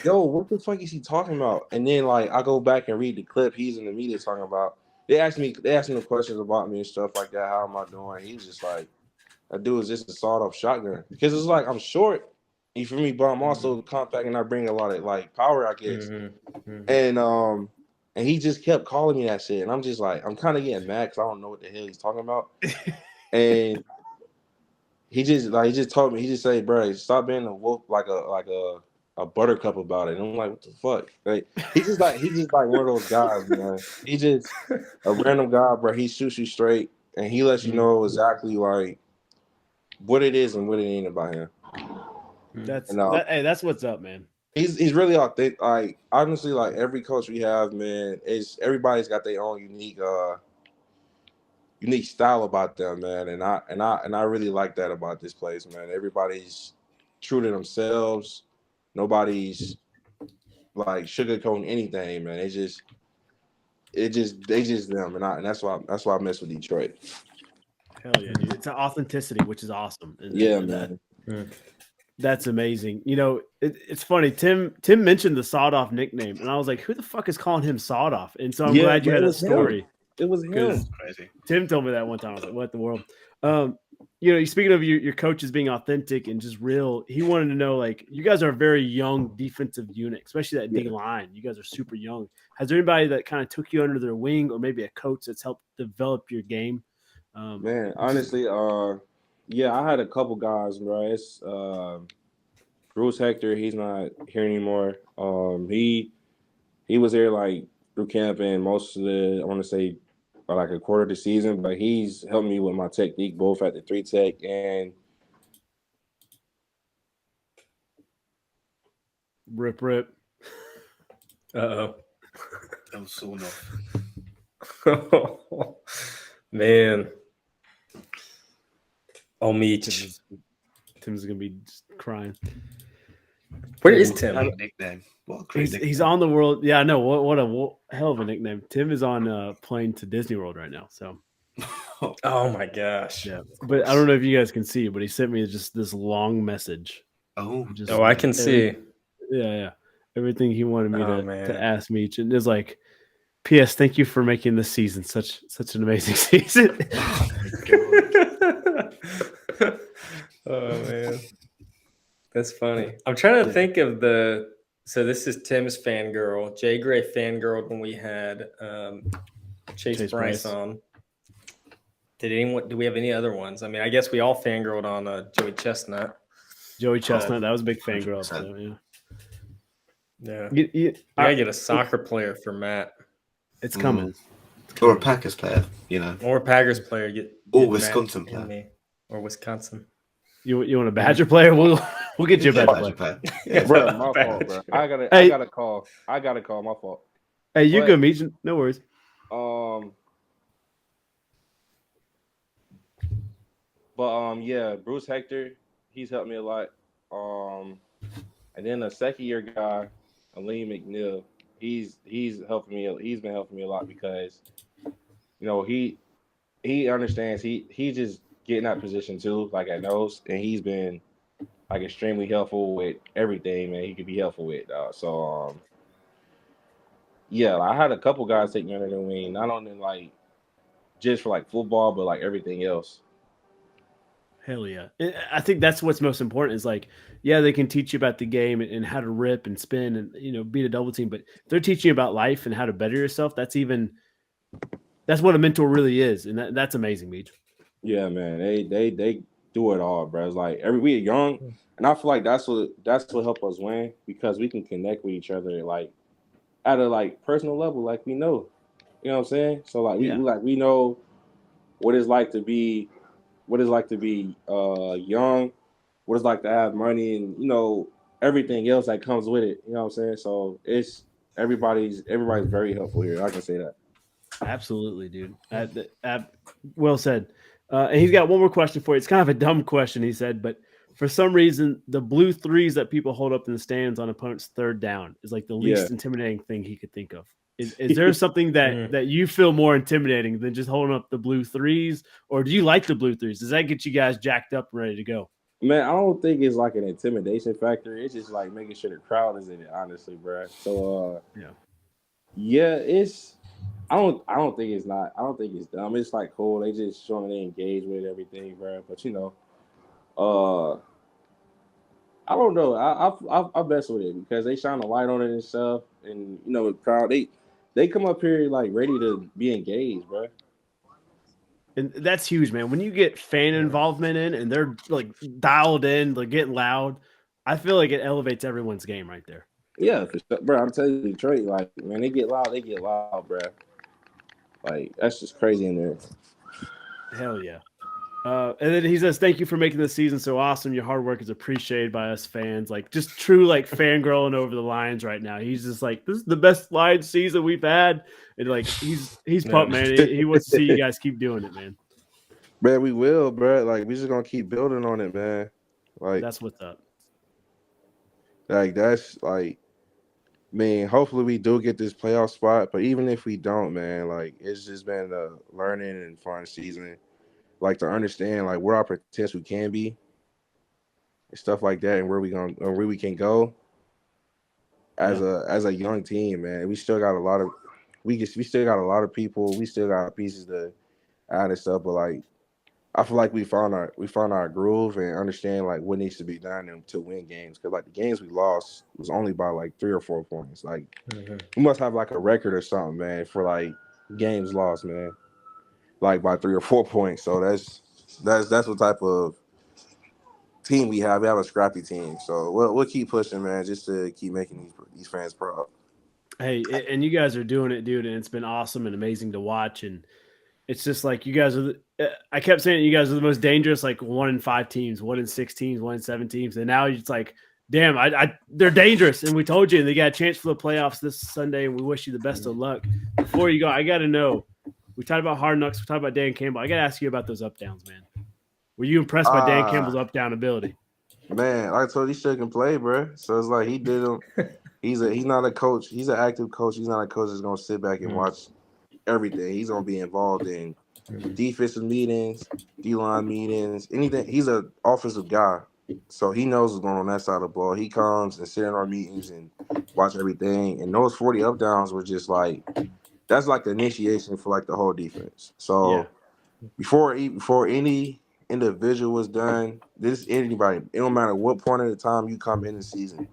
yo, what the fuck is he talking about? And then like I go back and read the clip he's in the media talking about. They asked me questions about me and stuff like that. How am I doing? He's just like, that dude is just a sawed off shotgun. Because it's like I'm short, you feel me, but I'm also compact and I bring a lot of like power, I guess. And he just kept calling me that shit. And I'm just like, I'm kind of getting mad because I don't know what the hell he's talking about. And he just told me, he just said, bro, stop being a wolf like a buttercup about it. And I'm like, what the fuck? Like he's just like one of those guys, man. He just a random guy, bro. He shoots you straight and he lets you know exactly like what it is and what it ain't about him. Hey, that's what's up, man. He's really authentic. Like honestly, like every coach we have, man, everybody's got their own unique style about them, man. And I really like that about this place, man. Everybody's true to themselves. Nobody's like sugarcoating anything, man. They just them, and that's why I mess with Detroit. Hell yeah, dude. It's an authenticity, which is awesome. Man. That's amazing. It's funny. Tim mentioned the sawed off nickname, and I was like, "Who the fuck is calling him sawed off?" And so I'm glad you had that story. It was him. Crazy. Tim told me that one time. I was like, "What the world?" Speaking of your coaches being authentic and just real, he wanted to know, like, you guys are a very young defensive unit, especially that D line. You guys are super young. Has there anybody that kind of took you under their wing, or maybe a coach that's helped develop your game? Man, honestly, I had a couple guys, bro. It's Bruce Hector. He's not here anymore. He was there like through camp and most of the, I want to say, like a quarter of the season. But he's helped me with my technique, both at the 3 tech and Rip, rip. Uh That was so enough. oh. Man. Oh, Meech. Tim's gonna be just crying. Where is Tim? Great nickname. What a great nickname. He's on the world. Yeah, no. What a hell of a nickname. Tim is on a plane to Disney World right now. So. Oh my gosh. Yeah, but I don't know if you guys can see, but he sent me just this long message. Oh, Just I can see. Yeah. Everything he wanted me man. to ask Meech, and it's like, P.S. Thank you for making this season such an amazing season. oh my God. Oh man, that's funny. I'm trying to think of the. So this is Tim's fangirl. Jay Gray fangirled when we had Chase Bryce on. Do we have any other ones? I mean, I guess we all fangirled on Joey Chestnut. Joey Chestnut, that was a big fangirl. So, yeah. Yeah. I gotta get a soccer player for Matt. It's coming. Or a Packers player, you know. Or a Packers player. Or Wisconsin player. Me. Or Wisconsin. You want a Badger player? We'll get you a Badger player. Yeah, bro, my fault, bro. I gotta call. My fault. Hey, you go, Meech. No worries. Yeah, Bruce Hector, he's helped me a lot. And then the second year guy, Aleem McNeil, he's helping me. He's been helping me a lot because, you know, he understands. He just getting that position too, like at nose, and he's been like extremely helpful with everything, man. He could be helpful with. Yeah, I had a couple guys take me under the wing, not only like just for like football, but like everything else. Hell yeah. I think that's what's most important is like, yeah, they can teach you about the game and how to rip and spin and, you know, beat a double team, but if they're teaching you about life and how to better yourself, that's what a mentor really is. And that's amazing, Meech. Yeah, man. They do it all, bro. It's like we are young, and I feel like that's what helped us win because we can connect with each other like at a like personal level, like we know. You know what I'm saying? So like we know what it's like to be young, what it's like to have money, and you know everything else that comes with it. You know what I'm saying? So it's everybody's very helpful here. I can say that. Absolutely, dude. Well said. And he's got one more question for you. It's kind of a dumb question, he said, but for some reason, the blue threes that people hold up in the stands on opponent's third down is like the least intimidating thing he could think of. Is there something that you feel more intimidating than just holding up the blue threes, or do you like the blue threes? Does that get you guys jacked up and ready to go? Man, I don't think it's like an intimidation factor. It's just like making sure the crowd is in it, honestly, bro. So it's. I don't think it's dumb. It's like cool. They just showing they engage with everything, bro. But you know, I don't know. I mess with it because they shine a light on it and stuff, and you know, the crowd they come up here like ready to be engaged, bro. And that's huge, man. When you get fan involvement in and they're like dialed in, they're getting loud, I feel like it elevates everyone's game right there. Yeah, for sure. Bro, I'm telling you, Detroit, like, when they get loud, bro. Like, that's just crazy in there. Hell yeah. And then he says, thank you for making this season so awesome. Your hard work is appreciated by us fans. Like, just true, like, fangirling over the Lions right now. He's just like, this is the best Lions season we've had. And, like, he's pumped, man. He wants to see you guys keep doing it, man. Man, we will, bro. Like, we just going to keep building on it, man. Like, that's what's up. Like, that's, like, man, hopefully we do get this playoff spot. But even if we don't, man, like, it's just been a learning and fun season. Like, to understand, like, where our potential can be and stuff like that and where we can go as a young team, man. We still got a lot of we still got a lot of people. We still got pieces to add and stuff, but like I feel like we found our groove and understand like what needs to be done to win games. Because like the games we lost was only by like 3 or 4 points. Like we must have like a record or something, man, for like games lost, man. Like by 3 or 4 points. So that's what type of team we have. We have a scrappy team. So we'll keep pushing, man, just to keep making these fans proud. Hey, and you guys are doing it, dude, and it's been awesome and amazing to watch. And it's just like you guys are. I kept saying you guys are the most dangerous, like 1 in 5 teams, 1 in 6 teams, 1 in 7 teams, and now it's like, damn, they're dangerous. And we told you, and they got a chance for the playoffs this Sunday, and we wish you the best of luck. Before you go, I got to know. We talked about Hard Knocks. We talked about Dan Campbell. I got to ask you about those up downs, man. Were you impressed by Dan Campbell's up down ability? Man, like I told you, he still can play, bro. So it's like he did him. He's not a coach. He's an active coach. He's not a coach that's gonna sit back and watch everything. He's gonna be involved in defensive meetings, D-line meetings, anything. He's an offensive guy, so he knows what's going on that side of the ball. He comes and sit in our meetings and watch everything. And those 40 up downs were just like that's like the initiation for like the whole defense. So before any individual was done, this anybody, it don't matter what point of the time you come in the season,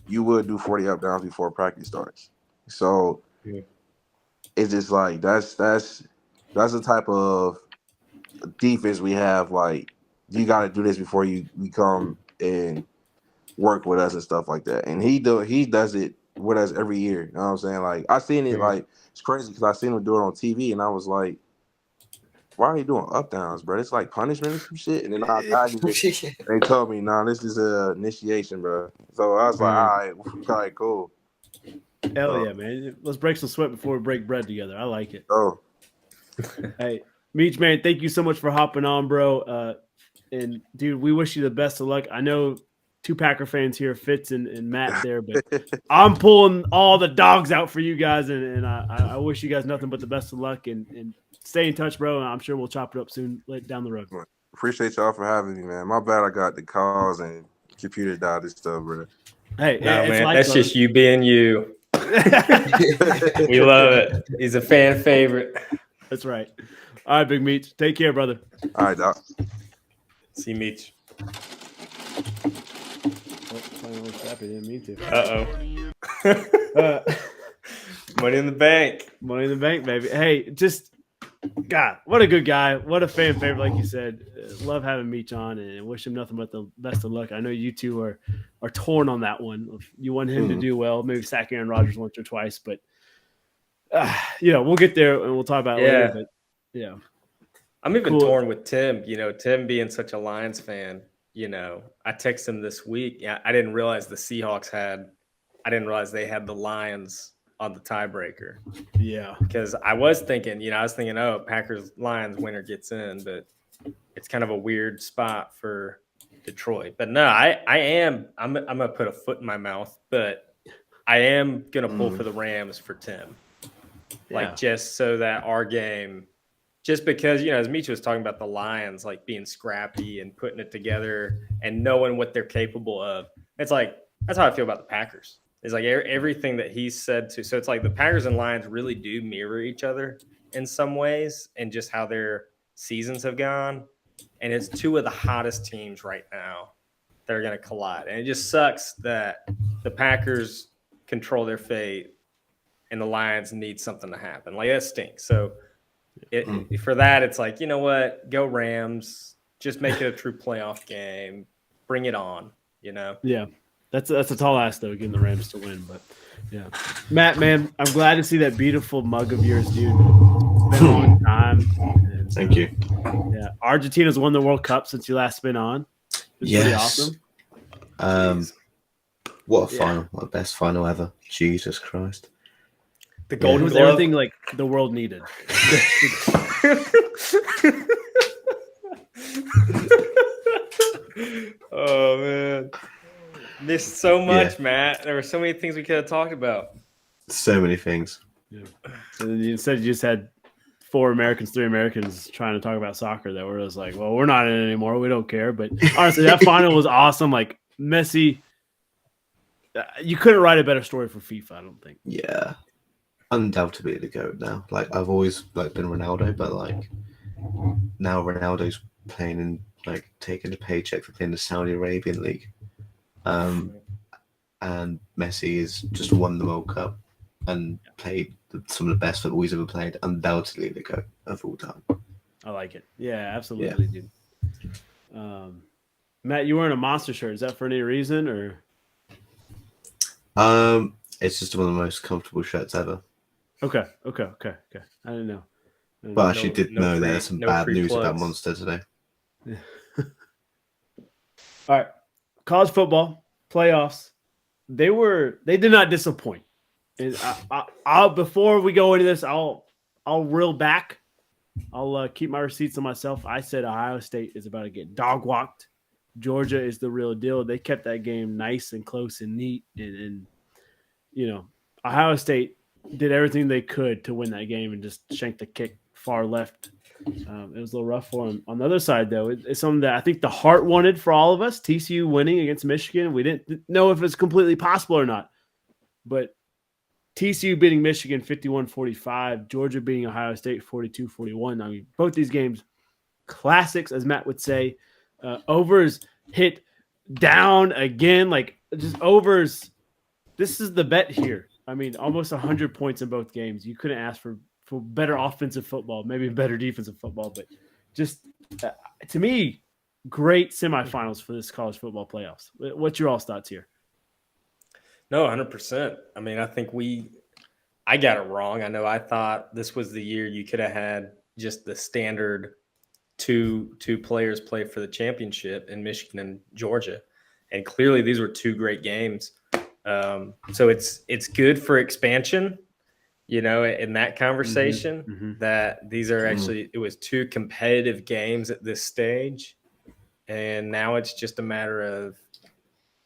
you would do 40 up downs before practice starts. So it's just like that's the type of defense we have. Like you got to do this before you come and work with us and stuff like that. And he does it with us every year. You know what I'm saying? Like I seen it. Like it's crazy because I seen him do it on TV, and I was like, why are you doing up downs, bro? It's like punishment or some shit. And then they told me, nah, this is a initiation, bro. So I was like, all right, cool. Hell yeah, man. Let's break some sweat before we break bread together. I like it. Oh. Hey, Meech, man, thank you so much for hopping on, bro. And dude, we wish you the best of luck. I know 2 Packer fans here, Fitz and Matt there, but I'm pulling all the dogs out for you guys, and I wish you guys nothing but the best of luck and stay in touch, bro. And I'm sure we'll chop it up soon down the road. Appreciate y'all for having me, man. My bad I got the calls and computer died and stuff, bro. Hey, no, man, that's just you being you. We love it. He's a fan favorite. That's right. All right, Big Meech. Take care, brother. All right, Doc. See you, Meech. Didn't mean to. Money in the bank. Money in the bank, baby. Hey, just God, what a good guy. What a fan favorite, like you said. Love having Meech on and wish him nothing but the best of luck. I know you two are torn on that one. You want him to do well, maybe sack Aaron Rodgers once or twice, but we'll get there and we'll talk about it later. But yeah. I'm even torn with Tim. Tim being such a Lions fan. I texted him this week. Yeah, I didn't realize the Seahawks I didn't realize they had the Lions on the tiebreaker. Yeah. Because I was thinking, oh, Packers Lions winner gets in, but it's kind of a weird spot for Detroit. But no, I'm gonna put a foot in my mouth, but I am gonna pull for the Rams for Tim. Like just so that our game. Just because, as Meech was talking about the Lions, like being scrappy and putting it together and knowing what they're capable of. It's like, that's how I feel about the Packers. It's like everything that he said to. So it's like the Packers and Lions really do mirror each other in some ways and just how their seasons have gone. And it's 2 of the hottest teams right now that are going to collide. And it just sucks that the Packers control their fate and the Lions need something to happen. Like that stinks. So, for that, it's like, you know what? Go Rams. Just make it a true playoff game. Bring it on, Yeah. That's a tall ask, though, getting the Rams to win. But, yeah. Matt, man, I'm glad to see that beautiful mug of yours, dude. It's been a long time. And, thank you. Yeah. Argentina's won the World Cup since you last been on. It's pretty awesome. What a final. What a best final ever. Jesus Christ. The Golden was Glove. everything like the world needed. Oh man, missed so much, Matt. There were so many things we could have talked about. So many things. Yeah. And instead, you just had 3 Americans trying to talk about soccer. That were just like, well, we're not in it anymore. We don't care. But honestly, that final was awesome. Like Messi, you couldn't write a better story for FIFA. I don't think. Yeah. Undoubtedly the GOAT now. Like I've always been Ronaldo, but like now Ronaldo's playing in taking a paycheck for playing the Saudi Arabian League. And Messi has just won the World Cup and played some of the best football he's ever played. Undoubtedly the GOAT of all time. I like it. Yeah, absolutely, dude. Matt, you wearing a Monster shirt. Is that for any reason or? It's just one of the most comfortable shirts ever. Okay. I didn't know. But I actually did know free- there's some no bad free news about plugs. Monster today. All right, college football playoffs. They did not disappoint. And I'll before we go into this, I'll reel back. I'll keep my receipts on myself. I said Ohio State is about to get dog walked. Georgia is the real deal. They kept that game nice and close and neat, and Ohio State did everything they could to win that game and just shanked the kick far left. It was a little rough for them. On the other side, though, it's something that I think the heart wanted for all of us. TCU winning against Michigan. We didn't know if it's completely possible or not, but TCU beating Michigan 51-45, Georgia beating Ohio State 42-41. I mean, both these games, classics, as Matt would say. Overs hit down again, like just overs. This is the bet here. I mean, almost 100 points in both games. You couldn't ask for better offensive football, maybe better defensive football, but just to me, great semifinals for this college football playoffs. What's your all's thoughts here? No, 100%. I mean, I think I got it wrong. I know I thought this was the year you could have had just the standard two players play for the championship in Michigan and Georgia. And clearly these were two great games. So it's good for expansion, in that conversation that these are actually, it was two competitive games at this stage. And now it's just a matter of,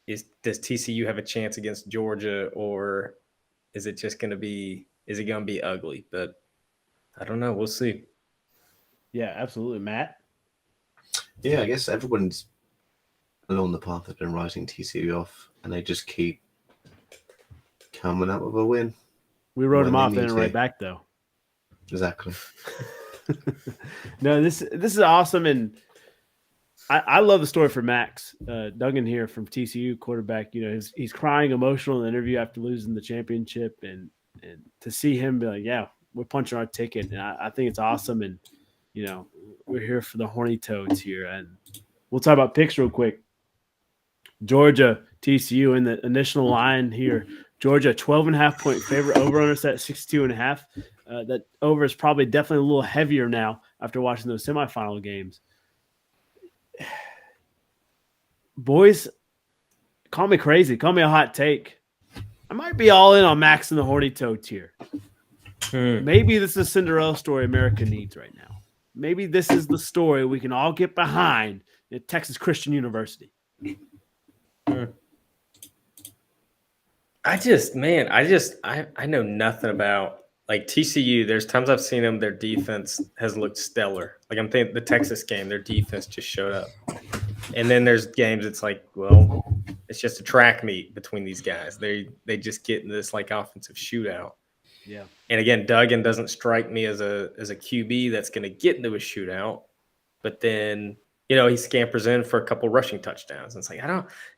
does TCU have a chance against Georgia, or is it going to be ugly? But I don't know. We'll see. Yeah, absolutely. Matt? Yeah, I guess everyone's along the path has been writing TCU off, and they just keep coming up with a win. We wrote them off and right back, though. Exactly. No, this is awesome, and I love the story for Max Duggan here from TCU quarterback. He's crying emotional in the interview after losing the championship, and to see him be like, "Yeah, we're punching our ticket," and I think it's awesome. And we're here for the horny toads here, and we'll talk about picks real quick. Georgia, TCU in the initial line here. Georgia, 12.5-point favorite. Over-under set at 62.5. That over is probably definitely a little heavier now after watching those semifinal games. Boys, call me crazy. Call me a hot take. I might be all in on Max and the horny toads here. Maybe this is a Cinderella story America needs right now. Maybe this is the story we can all get behind at Texas Christian University. I know nothing about like TCU. There's times I've seen them. Their defense has looked stellar. Like I'm thinking the Texas game, their defense just showed up. And then there's games it's like, well, it's just a track meet between these guys. They just get in this like offensive shootout. Yeah. And again, Duggan doesn't strike me as a QB that's going to get into a shootout. But then, he scampers in for a couple rushing touchdowns. And it's like,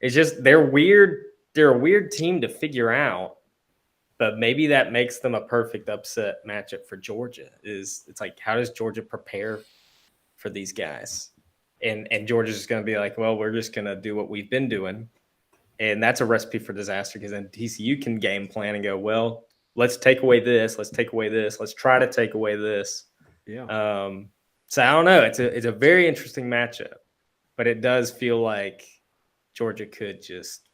it's just they're weird. They're a weird team to figure out. But maybe that makes them a perfect upset matchup for Georgia. It's like, how does Georgia prepare for these guys? And Georgia's just going to be like, well, we're just going to do what we've been doing. And that's a recipe for disaster because then TCU can game plan and go, well, let's take away this. Let's take away this. Let's try to take away this. Yeah. So I don't know. It's a very interesting matchup, but it does feel like Georgia could just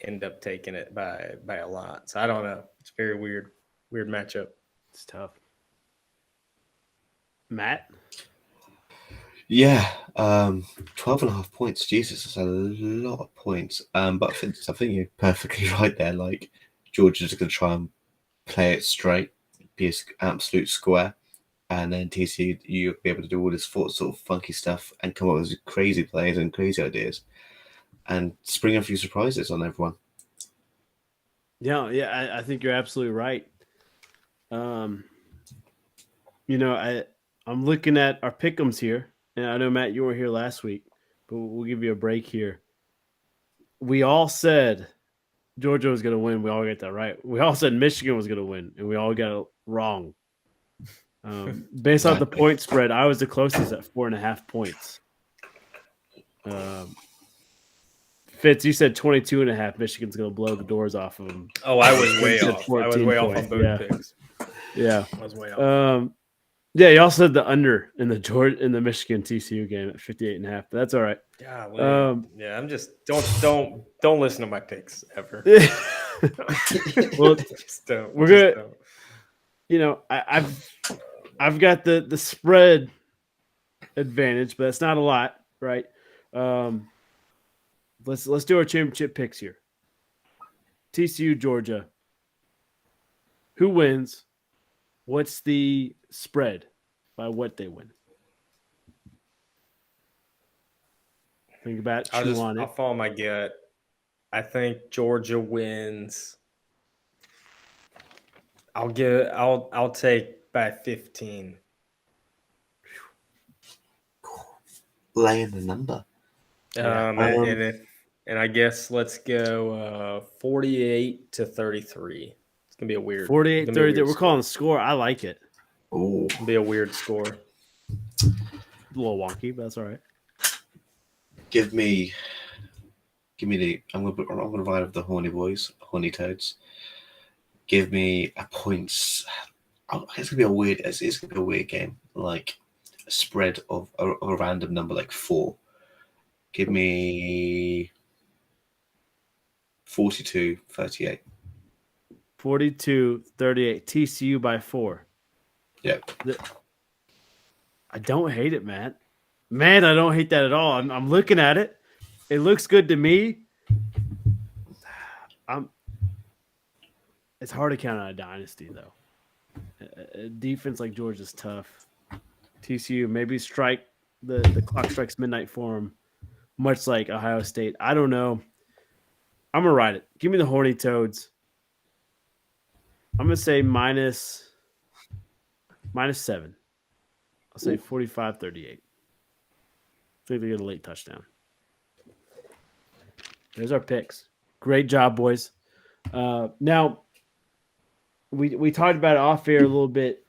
end up taking it by a lot. So I don't know. It's very weird matchup. It's tough. Matt? Yeah, 12.5 points. Jesus, that's a lot of points. But I think you're perfectly right there. Like, Georgia's going to try and play it straight, be an absolute square, and then TCU, you'll be able to do all this sort of funky stuff and come up with crazy plays and crazy ideas and spring a few surprises on everyone. Yeah, I think you're absolutely right. I'm looking at our pick'ems here, and I know, Matt, you were here last week, but we'll give you a break here. We all said Georgia was going to win. We all got that right. We all said Michigan was going to win, and we all got it wrong. Based off the point spread, I was the closest at 4.5 points. Fitz, you said 22.5. Michigan's going to blow the doors off of them. Oh, I was way Said off. I was 14 way off on points. both Yeah. picks. Yeah. I was way off. Yeah, you also said the under in the Michigan TCU game at 58.5. But that's all right. Golly. Yeah, I'm just don't listen to my picks ever. Well, just don't. We're just good. don't. You know, I've got the spread advantage, but it's not a lot, right? Let's do our championship picks here. TCU, Georgia. Who wins? What's the spread by what they win? Think about it. Chew on I'll it. follow my gut. I think Georgia wins. I'll take by 15. Laying the number. And I guess let's go 48-33. It's gonna be a weird 48-30. We're calling the score. I like it. Oh, It'll be a weird score. A little wonky, but that's all right. give me the. I'm gonna ride with the horny boys, horny toads. Give me a points. It's gonna be a weird. It's gonna be a weird game. Like a spread of a random number, like 4. Give me 42-38. 42-38. TCU by 4. Yep. I don't hate it, Matt. Man, I don't hate that at all. I'm looking at it. It looks good to me. It's hard to count on a dynasty, though. A defense like Georgia's tough. TCU maybe strike the clock strikes midnight for them, much like Ohio State. I don't know. I'm gonna ride it. Give me the horny toads. I'm gonna say minus 7. I'll say 45-38. I think they get a late touchdown. There's our picks. Great job, boys. Now, we talked about it off air a little bit.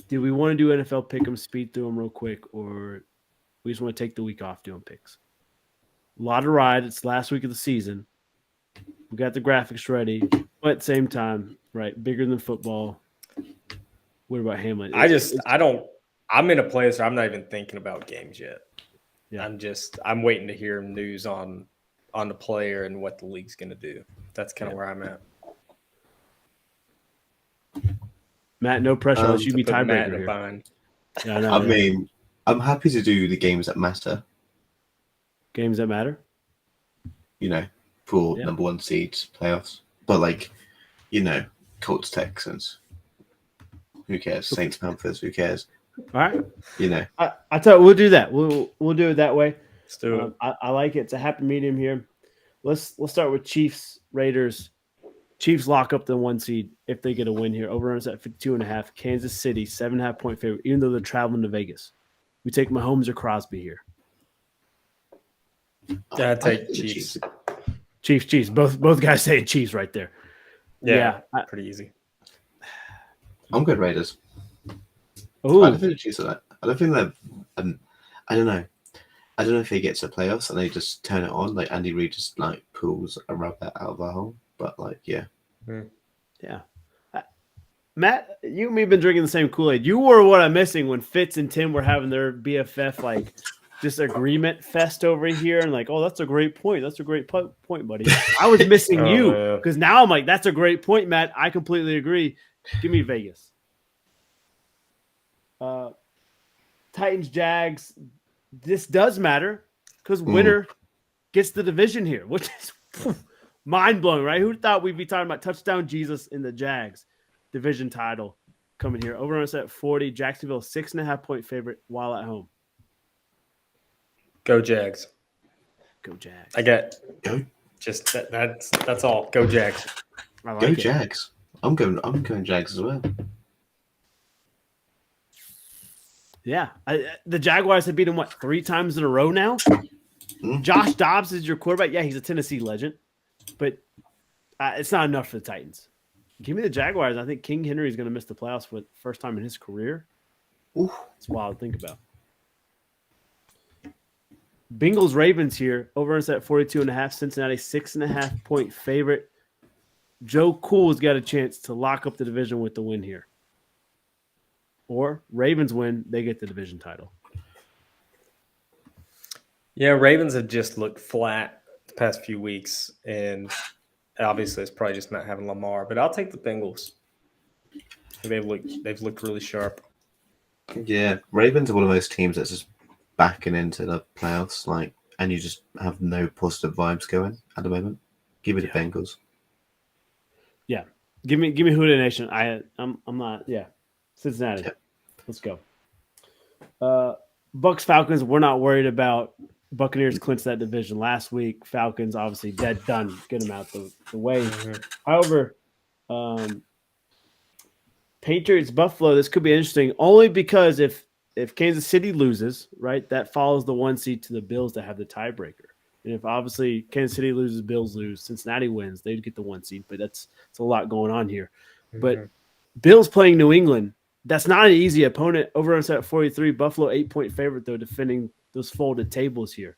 Do we want to do NFL pick 'em, speed through them real quick, or we just want to take the week off doing picks? A lot of ride. It's last week of the season. We got the graphics ready, but at the same time, right? Bigger than football. What about Hamlin? I'm in a place where I'm not even thinking about games yet. Yeah. I'm waiting to hear news on the player and what the league's going to do. That's kind of where I'm at. Matt, no pressure. Unless you To be put Matt in tiebreaker a here. bind. Yeah, I know. I mean, I'm happy to do the games that matter. Games that matter. You know, for Yeah. number 1 seeds, playoffs. But like, you know, Colts, Texans. Who cares? Saints, Panthers. Who cares? All right. You know. I tell you, we'll do that. We'll do it that way. Let's do it. I like it. It's a happy medium here. Let's start with Chiefs, Raiders. Chiefs lock up the 1 seed if they get a win here. Over-runs at 52.5. Kansas City, 7.5 point favorite, even though they're traveling to Vegas. We take Mahomes or Crosby here. I take Chiefs. Chiefs. Both guys saying Chiefs right there. Yeah, pretty easy. I'm good Raiders. Ooh. I don't think the Chiefs are that. I don't think they're. I don't know. I don't know if they get to playoffs and they just turn it on. Like Andy Reid just like pulls a rabbit out of a hole. But like, yeah. Yeah. Matt, you and me have been drinking the same Kool-Aid. You were what I'm missing when Fitz and Tim were having their BFF like disagreement fest over here, and like, oh, that's a great point. That's a great point, buddy. I was missing you because now I'm like, that's a great point, Matt. I completely agree. Give me Vegas. Titans, Jags. This does matter because winner gets the division here, which is mind blowing, right? Who thought we'd be talking about touchdown Jesus in the Jags division title coming here? Over on us at 40. Jacksonville 6.5 point favorite while at home. Go Jags. Go Jags. I get Go. Just that's all. Go Jags. I like Go it. Jags. I'm going Jags as well. Yeah. The Jaguars have beaten, 3 times in a row now? Mm. Josh Dobbs is your quarterback. Yeah, he's a Tennessee legend, but it's not enough for the Titans. Give me the Jaguars. I think King Henry is going to miss the playoffs for the first time in his career. Ooh. It's wild to think about. Bengals Ravens here. Over at 42.5. Cincinnati 6.5 point favorite. Joe Cool's got a chance to lock up the division with the win here. Or Ravens win, they get the division title. Yeah, Ravens have just looked flat the past few weeks, and obviously it's probably just not having Lamar. But I'll take the Bengals. They've looked really sharp. Yeah, Ravens are one of those teams that's just backing into the playoffs, like, and you just have no positive vibes going at the moment. Give me the Bengals. Yeah, give me Houda Nation. I'm not. Yeah, Cincinnati. Yep. Let's go. Bucks Falcons. We're not worried about. Buccaneers clinched that division last week. Falcons obviously dead done. Get them out the way. However, Patriots Buffalo. This could be interesting only because if Kansas City loses, right, that follows the 1 seed to the Bills that have the tiebreaker. And if obviously Kansas City loses, Bills lose, Cincinnati wins, they'd get the 1 seed. But it's a lot going on here. But Bills playing New England, that's not an easy opponent. Over at 43, Buffalo 8-point favorite though, defending those folded tables here.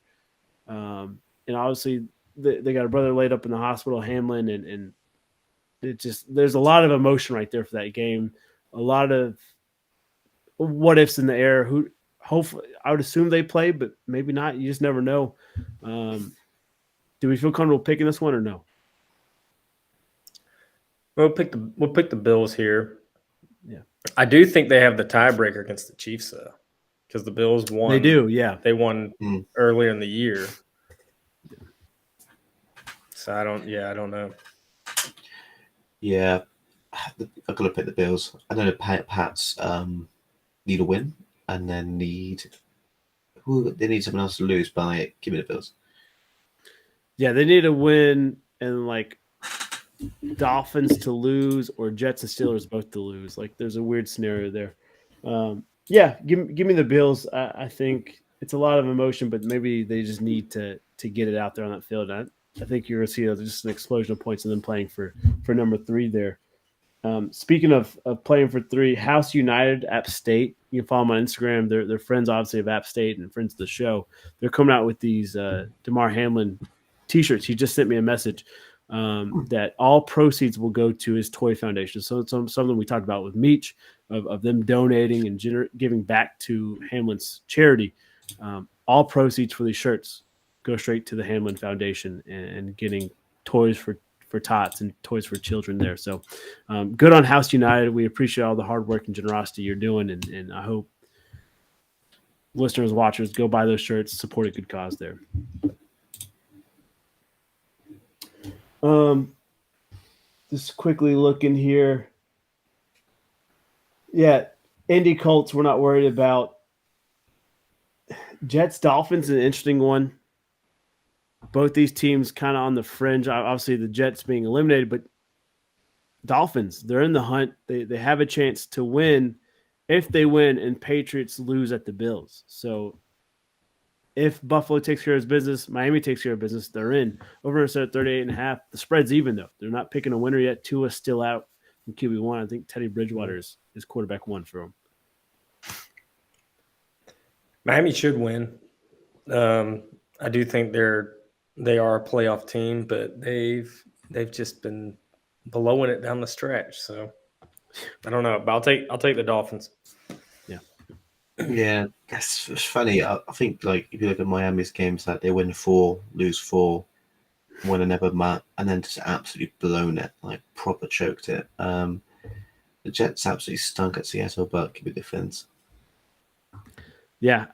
And obviously they got a brother laid up in the hospital, Hamlin, and it just there's a lot of emotion right there for that game. A lot of what ifs in the air. Who hopefully I would assume they play, but maybe not. You just never know. Do we feel comfortable picking this one or no? We'll pick the Bills here. Yeah, I do think they have the tiebreaker against the Chiefs though, because the Bills won. They do, yeah. They won earlier in the year. So I don't know. Yeah, I've got to pick the Bills. I don't know. Pats need a win, and then they need someone else to lose. But give me the Bills. Yeah, they need a win and like Dolphins to lose or Jets and Steelers both to lose. Like there's a weird scenario there. Yeah, give me the Bills. I think it's a lot of emotion, but maybe they just need to get it out there on that field. I think you're going to see just an explosion of points and then playing for number 3 there. Speaking of playing for 3, House United, App State. You can follow them on Instagram. They're friends, obviously, of App State and friends of the show. They're coming out with these Damar Hamlin T-shirts. He just sent me a message that all proceeds will go to his toy foundation. So it's something we talked about with Meech of them donating and giving back to Hamlin's charity. All proceeds for these shirts go straight to the Hamlin Foundation and getting toys for tots and toys for children there. So good on House United. We appreciate all the hard work and generosity you're doing. And I hope listeners, watchers, go buy those shirts, support a good cause there. Just quickly looking here. Yeah, Indy Colts, we're not worried about. Jets Dolphins, an interesting one. Both these teams kind of on the fringe. Obviously, the Jets being eliminated, but Dolphins, they're in the hunt. They have a chance to win if they win and Patriots lose at the Bills. So if Buffalo takes care of his business, Miami takes care of business, they're in. Over at 38.5. The spread's even, though. They're not picking a winner yet. Tua's still out from QB1. I think Teddy Bridgewater is quarterback 1 for him. Miami should win. I do think they are a playoff team, but they've just been blowing it down the stretch. So I don't know, but I'll take the Dolphins. Yeah, it's funny. I think like if you look at Miami's games, like they win 4, lose 4, win another match, and then just absolutely blown it, like proper choked it. The Jets absolutely stunk at Seattle, but give me defense. Yeah,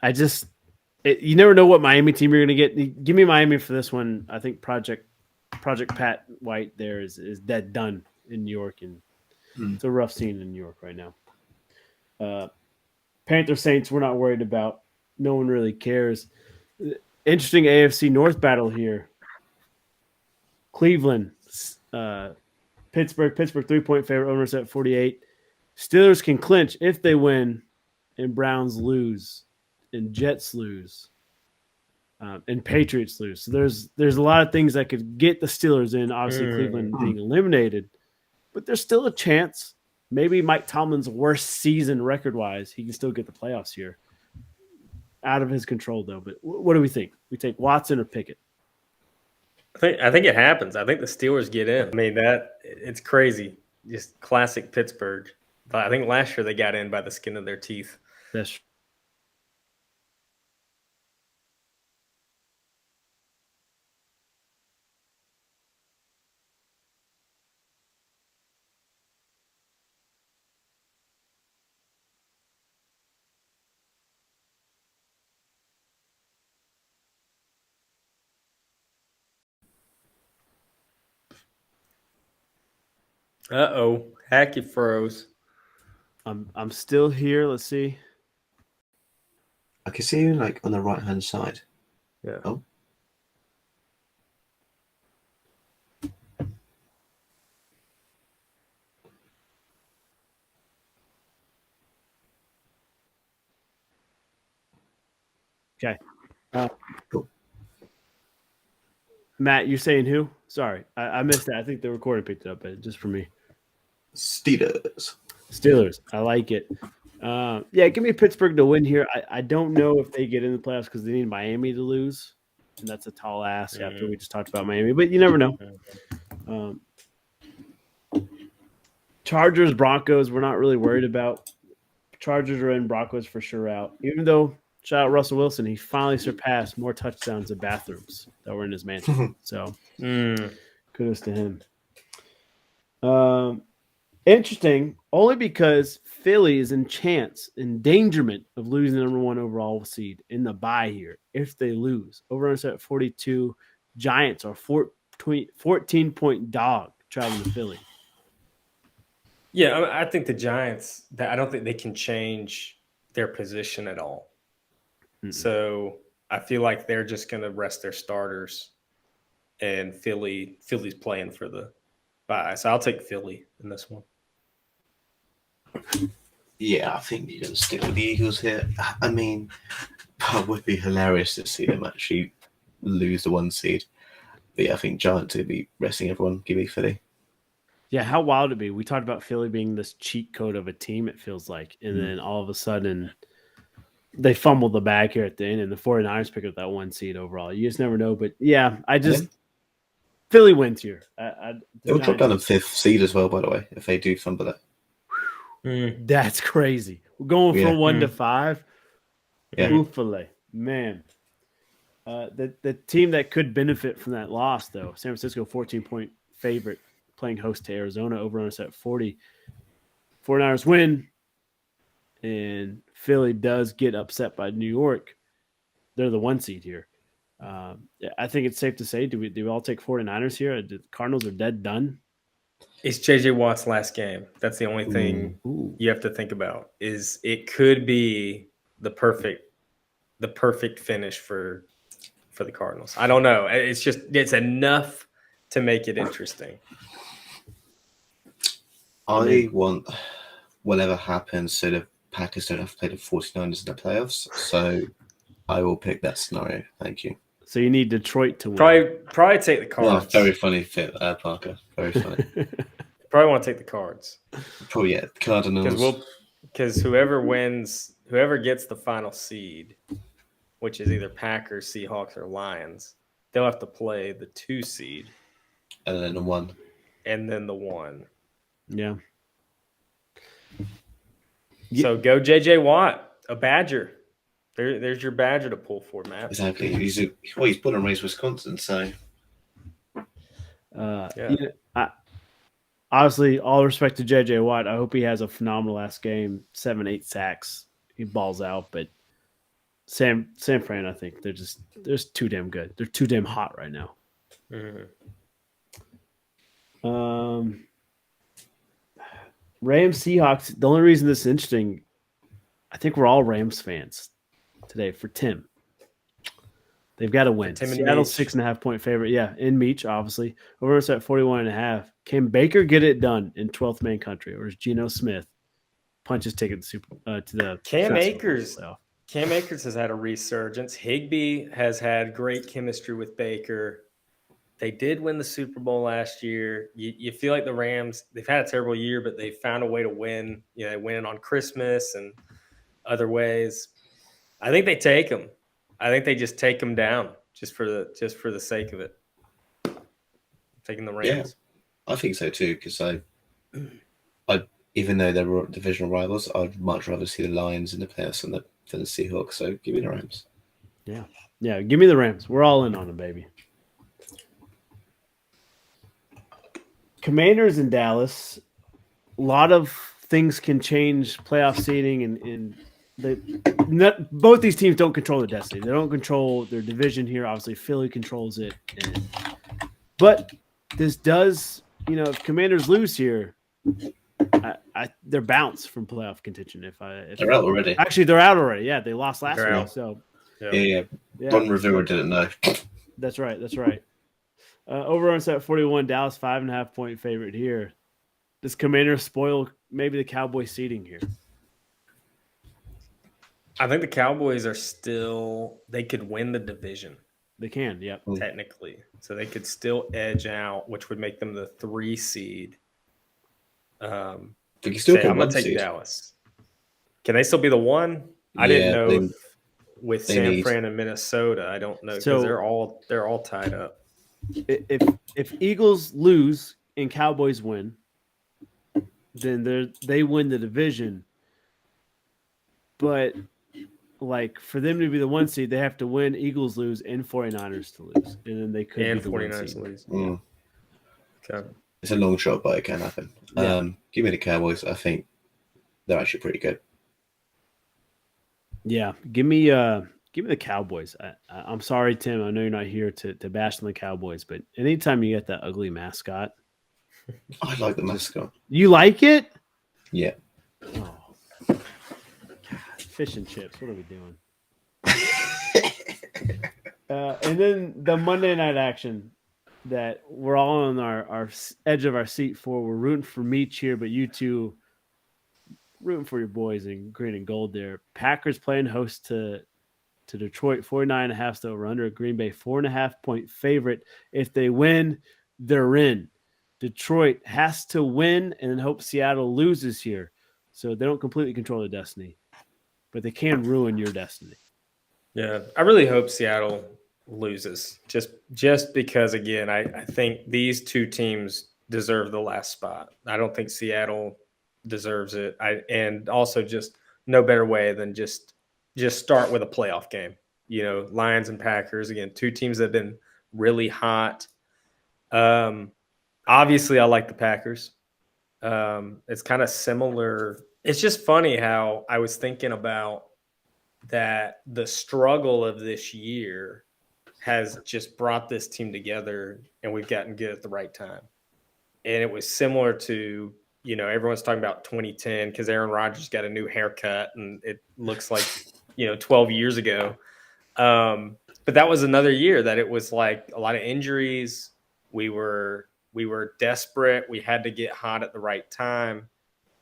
you never know what Miami team you're going to get. Give me Miami for this one. I think Project Pat White there is dead done in New York, and it's a rough scene in New York right now. Panther Saints, we're not worried about. No one really cares. Interesting AFC North battle here. Cleveland, Pittsburgh 3-point favorite, owners at 48. Steelers can clinch if they win, and Browns lose, and Jets lose, and Patriots lose. So there's a lot of things that could get the Steelers in. Obviously, Cleveland being eliminated, but there's still a chance. Maybe Mike Tomlin's worst season record-wise, he can still get the playoffs here. out of his control, though. But what do we think? We take Watson or Pickett? I think it happens. I think the Steelers get in. I mean, it's crazy. Just classic Pittsburgh. But I think last year they got in by the skin of their teeth. That's Uh-oh. Hacky froze. I'm still here. Let's see. I can see you like on the right hand side. Yeah. Oh. Okay. Cool. Matt, you're saying who? Sorry, I missed that. I think the recording picked it up, but just for me. Steelers. Steelers. I like it. Yeah, give me Pittsburgh to win here. I don't know if they get in the playoffs because they need Miami to lose, and that's a tall ask after we just talked about Miami. But you never know. Chargers, Broncos, we're not really worried about. Chargers are in, Broncos for sure out. Even though, shout out Russell Wilson, he finally surpassed more touchdowns than bathrooms that were in his mansion. So kudos to him. Interesting, only because Philly is in endangerment of losing the number 1 overall seed in the bye here if they lose. Over at 42. Giants are 14-point dog traveling to Philly. Yeah, I think the Giants, I don't think they can change their position at all. So I feel like they're just going to rest their starters, and Philly's playing for the bye. So I'll take Philly in this one. Yeah, I think you're going to stick with the Eagles here. I mean, it would be hilarious to see them actually lose the 1 seed. But yeah, I think Giants would be resting everyone. Give me Philly. Yeah, how wild would it be? We talked about Philly being this cheat code of a team, it feels like. And then all of a sudden, they fumble the bag here at the end, and the 49ers pick up that 1 seed overall. You just never know. But yeah, Philly wins here. They will drop down to 5th seed as well, by the way, if they do fumble it. That's crazy. We're going from 1 to 5. Yeah. Oofale. Man. The team that could benefit from that loss, though, San Francisco 14-point favorite playing host to Arizona, over on us at 40. 49ers win, and Philly does get upset by New York. They're the 1 seed here. I think it's safe to say, do we all take 49ers here? The Cardinals are dead done. It's JJ Watt's last game. That's the only thing you have to think about. Is it could be the perfect finish for the Cardinals. I don't know. It's enough to make it interesting. I want whatever happens so the Packers don't have to play the 49ers in the playoffs. So I will pick that scenario. Thank you. So you need Detroit to win. Probably take the Cards. Oh, very funny fit, Parker. Very funny. Probably want to take the Cards. Probably, yeah. Cardinals. Because whoever gets the final seed, which is either Packers, Seahawks, or Lions, they'll have to play the 2 seed. And then the 1. And then the 1. Yeah. So go JJ Watt, a Badger. There's your Badger to pull for, Matt. Exactly. He's born and raised Wisconsin, so. Honestly, all respect to JJ Watt. I hope he has a phenomenal last game. 7-8 sacks. He balls out, but San Fran, I think they're just too damn good. They're too damn hot right now. Rams Seahawks. The only reason this is interesting, I think we're all Rams fans today for Tim. They've got to win. Seattle 6.5-point favorite. Yeah, in Meech, obviously. Over us at 41.5. Can Baker get it done in 12th man country, or is Geno Smith punches ticket to the Cam Akers? Cam Akers has had a resurgence. Higbee has had great chemistry with Baker. They did win the Super Bowl last year. You feel like the Rams, they've had a terrible year, but they found a way to win. They win on Christmas and other ways. I think they take them. I think they just take them down just for the sake of it. Taking the Rams. I think so too, because I even though they're divisional rivals, I'd much rather see the Lions in the playoffs than the Seahawks. So give me the Rams. Yeah, give me the Rams. We're all in on them, baby. Commanders in Dallas. A lot of things can change playoff seeding, and both these teams don't control their destiny. They don't control their division here. Obviously, Philly controls it. But this does, if Commanders lose here, they're bounced from playoff contention. If They're out already. Actually, they're out already. Yeah, they lost last They're week. out. So Yeah. Don Rivera didn't know. That's right. Over on set 41, Dallas 5.5 point favorite here. Does Commanders spoil maybe the Cowboys seeding here? I think the Cowboys are still. They could win the division. They can. Yep. Technically, so they could still edge out, which would make them the 3 seed. They can still I'm gonna take Dallas. Can they still be the 1? I didn't know with San Fran and Minnesota. I don't know because they're all tied up. If Eagles lose and Cowboys win, then they win the division. But like for them to be the 1 seed, they have to win, Eagles lose, and 49ers to lose, and then they could be the 49ers one lose. Mm. Okay. It's a long shot, but it can happen. Yeah. Give me the Cowboys. I think they're actually pretty good. Yeah, give me the Cowboys. I'm sorry, Tim. I know you're not here to bash on the Cowboys, but anytime you get that ugly mascot, I like the mascot. you like it? Yeah. Oh, God. Fish and chips. What are we doing? And then the Monday night action that we're all on our edge of our seat for. We're rooting for Meech here, but you two rooting for your boys in green and gold there. Packers playing host to Detroit, 49.5 still over under. Green Bay 4.5 point favorite. If they win, they're in. Detroit has to win and then hope Seattle loses here. So they don't completely control their destiny, but they can ruin your destiny. Yeah, I really hope Seattle loses just because, again, I think these two teams deserve the last spot. I don't think Seattle deserves it. And also just no better way than just start with a playoff game. Lions and Packers, again, two teams that have been really hot. Obviously, I like the Packers. It's kind of similar. It's just funny how I was thinking about that the struggle of this year has just brought this team together, and we've gotten good at the right time. And it was similar to, everyone's talking about 2010 because Aaron Rodgers got a new haircut, and it looks like, 12 years ago. But that was another year that it was like a lot of injuries. We were desperate. We had to get hot at the right time.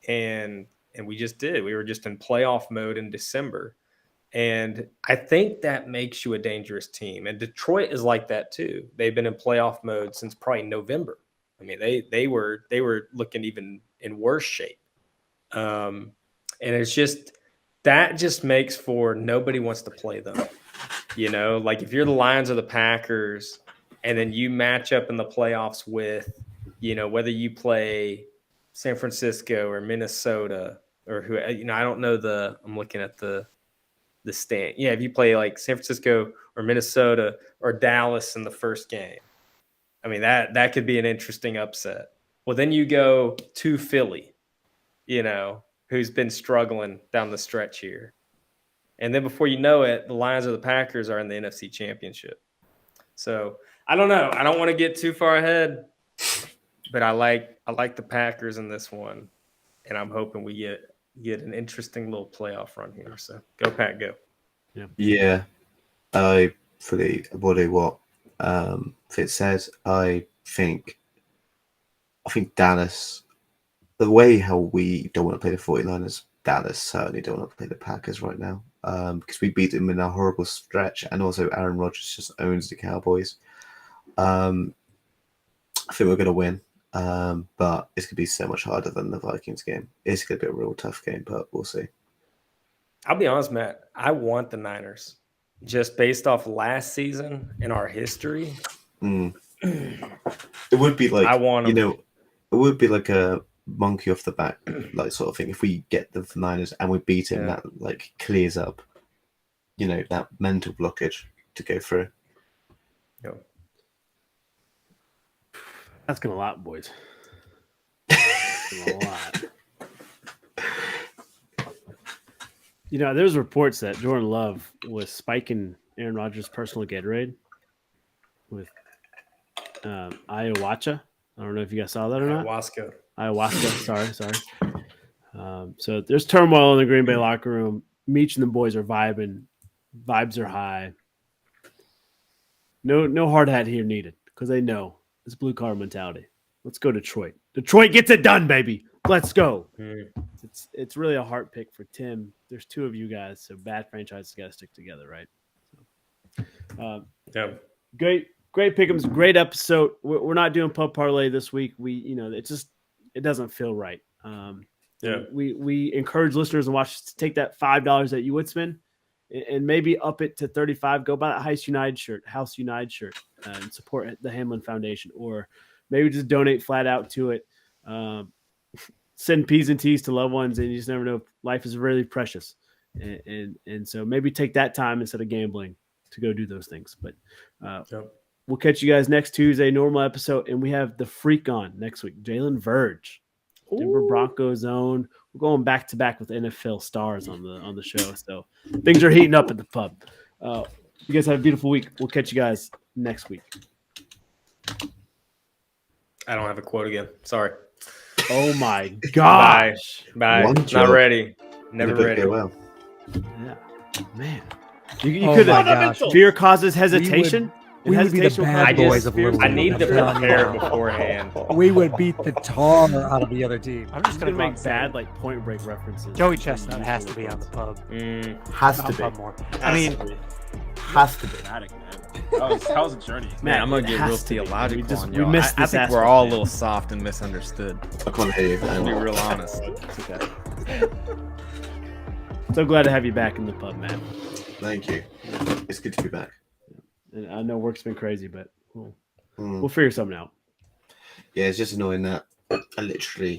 And we just did. We were just in playoff mode in December. And I think that makes you a dangerous team. And Detroit is like that too. They've been in playoff mode since probably November. I mean, they were looking even in worse shape. And it's just that just makes for nobody wants to play them. Like if you're the Lions or the Packers, and then you match up in the playoffs with, whether you play San Francisco or Minnesota or who, I don't know I'm looking at the stand. Yeah, if you play like San Francisco or Minnesota or Dallas in the first game, I mean, that could be an interesting upset. Well, then you go to Philly, who's been struggling down the stretch here. And then before you know it, the Lions or the Packers are in the NFC Championship. So I don't know. I don't want to get too far ahead, but I like the Packers in this one, and I'm hoping we get an interesting little playoff run here. So go Pack, go. Yeah. I fully embody what Fitz says. I think Dallas, the way how we don't want to play the 49ers, Dallas certainly don't want to play the Packers right now. Because we beat them in a horrible stretch, and also Aaron Rodgers just owns the Cowboys. I think we're going to win, but it's going to be so much harder than the Vikings game. It's going to be a real tough game, but we'll see. I'll be honest, Matt. I want the Niners just based off last season and our history. Mm. It would be like I want you them. know, it would be like a monkey off the back, like sort of thing. If we get the Niners and we beat him, Yeah. that like clears up, that mental blockage to go through. Yeah. Asking a lot, boys. Asking a lot. There's reports that Jordan Love was spiking Aaron Rodgers' personal Gatorade with ayahuasca. I don't know if you guys saw that or not. Ayahuasca. Sorry. So there's turmoil in the Green Bay locker room. Meech and the boys are vibing. Vibes are high. No hard hat here needed because they know it's blue collar mentality. Let's go Detroit. Detroit gets it done, baby. Let's go. It's really a heart pick for Tim. There's two of you guys, so bad franchises got to stick together, right? Yeah. Great pick'ems, great episode. We're not doing pub parlay this week. It doesn't feel right. We encourage listeners to watch to take that $5 that you would spend and maybe up it to 35. Go buy that House United shirt, and support the Hamlin Foundation, or maybe just donate flat out to it. Send P's and T's to loved ones, and you just never know. Life is really precious, and so maybe take that time instead of gambling to go do those things. But we'll catch you guys next Tuesday, normal episode, and we have the freak on next week. Jalen Verge, Denver Broncos own. We're going back to back with NFL stars on the show, so things are heating up at the pub. You guys have a beautiful week. We'll catch you guys next week. I don't have a quote again. Sorry. Oh my gosh! Bye. One Not job. ready. Never Never ready. go well. Yeah, man. You Oh could my have gosh. fear causes hesitation. We would be the bad boys of Little I League. need to I'm telling you prepare now. beforehand. We would beat the tar out of the other team. I'm just gonna gonna make bad like Point Break references. Joey Chestnut has to be on the pub. Has Not to be. pub more. I mean, Has to be. Dramatic, man. That was a journey. Man, I'm gonna it get has real to be. theological on We y'all. missed I this think we're aspect, all a man. little soft and misunderstood. I can't hear you. To be real honest. It's okay. So glad to have you back in the pub, man. Thank you. It's good to be back. And I know work's been crazy, but we'll Mm. figure something out. Yeah, it's just annoying that I literally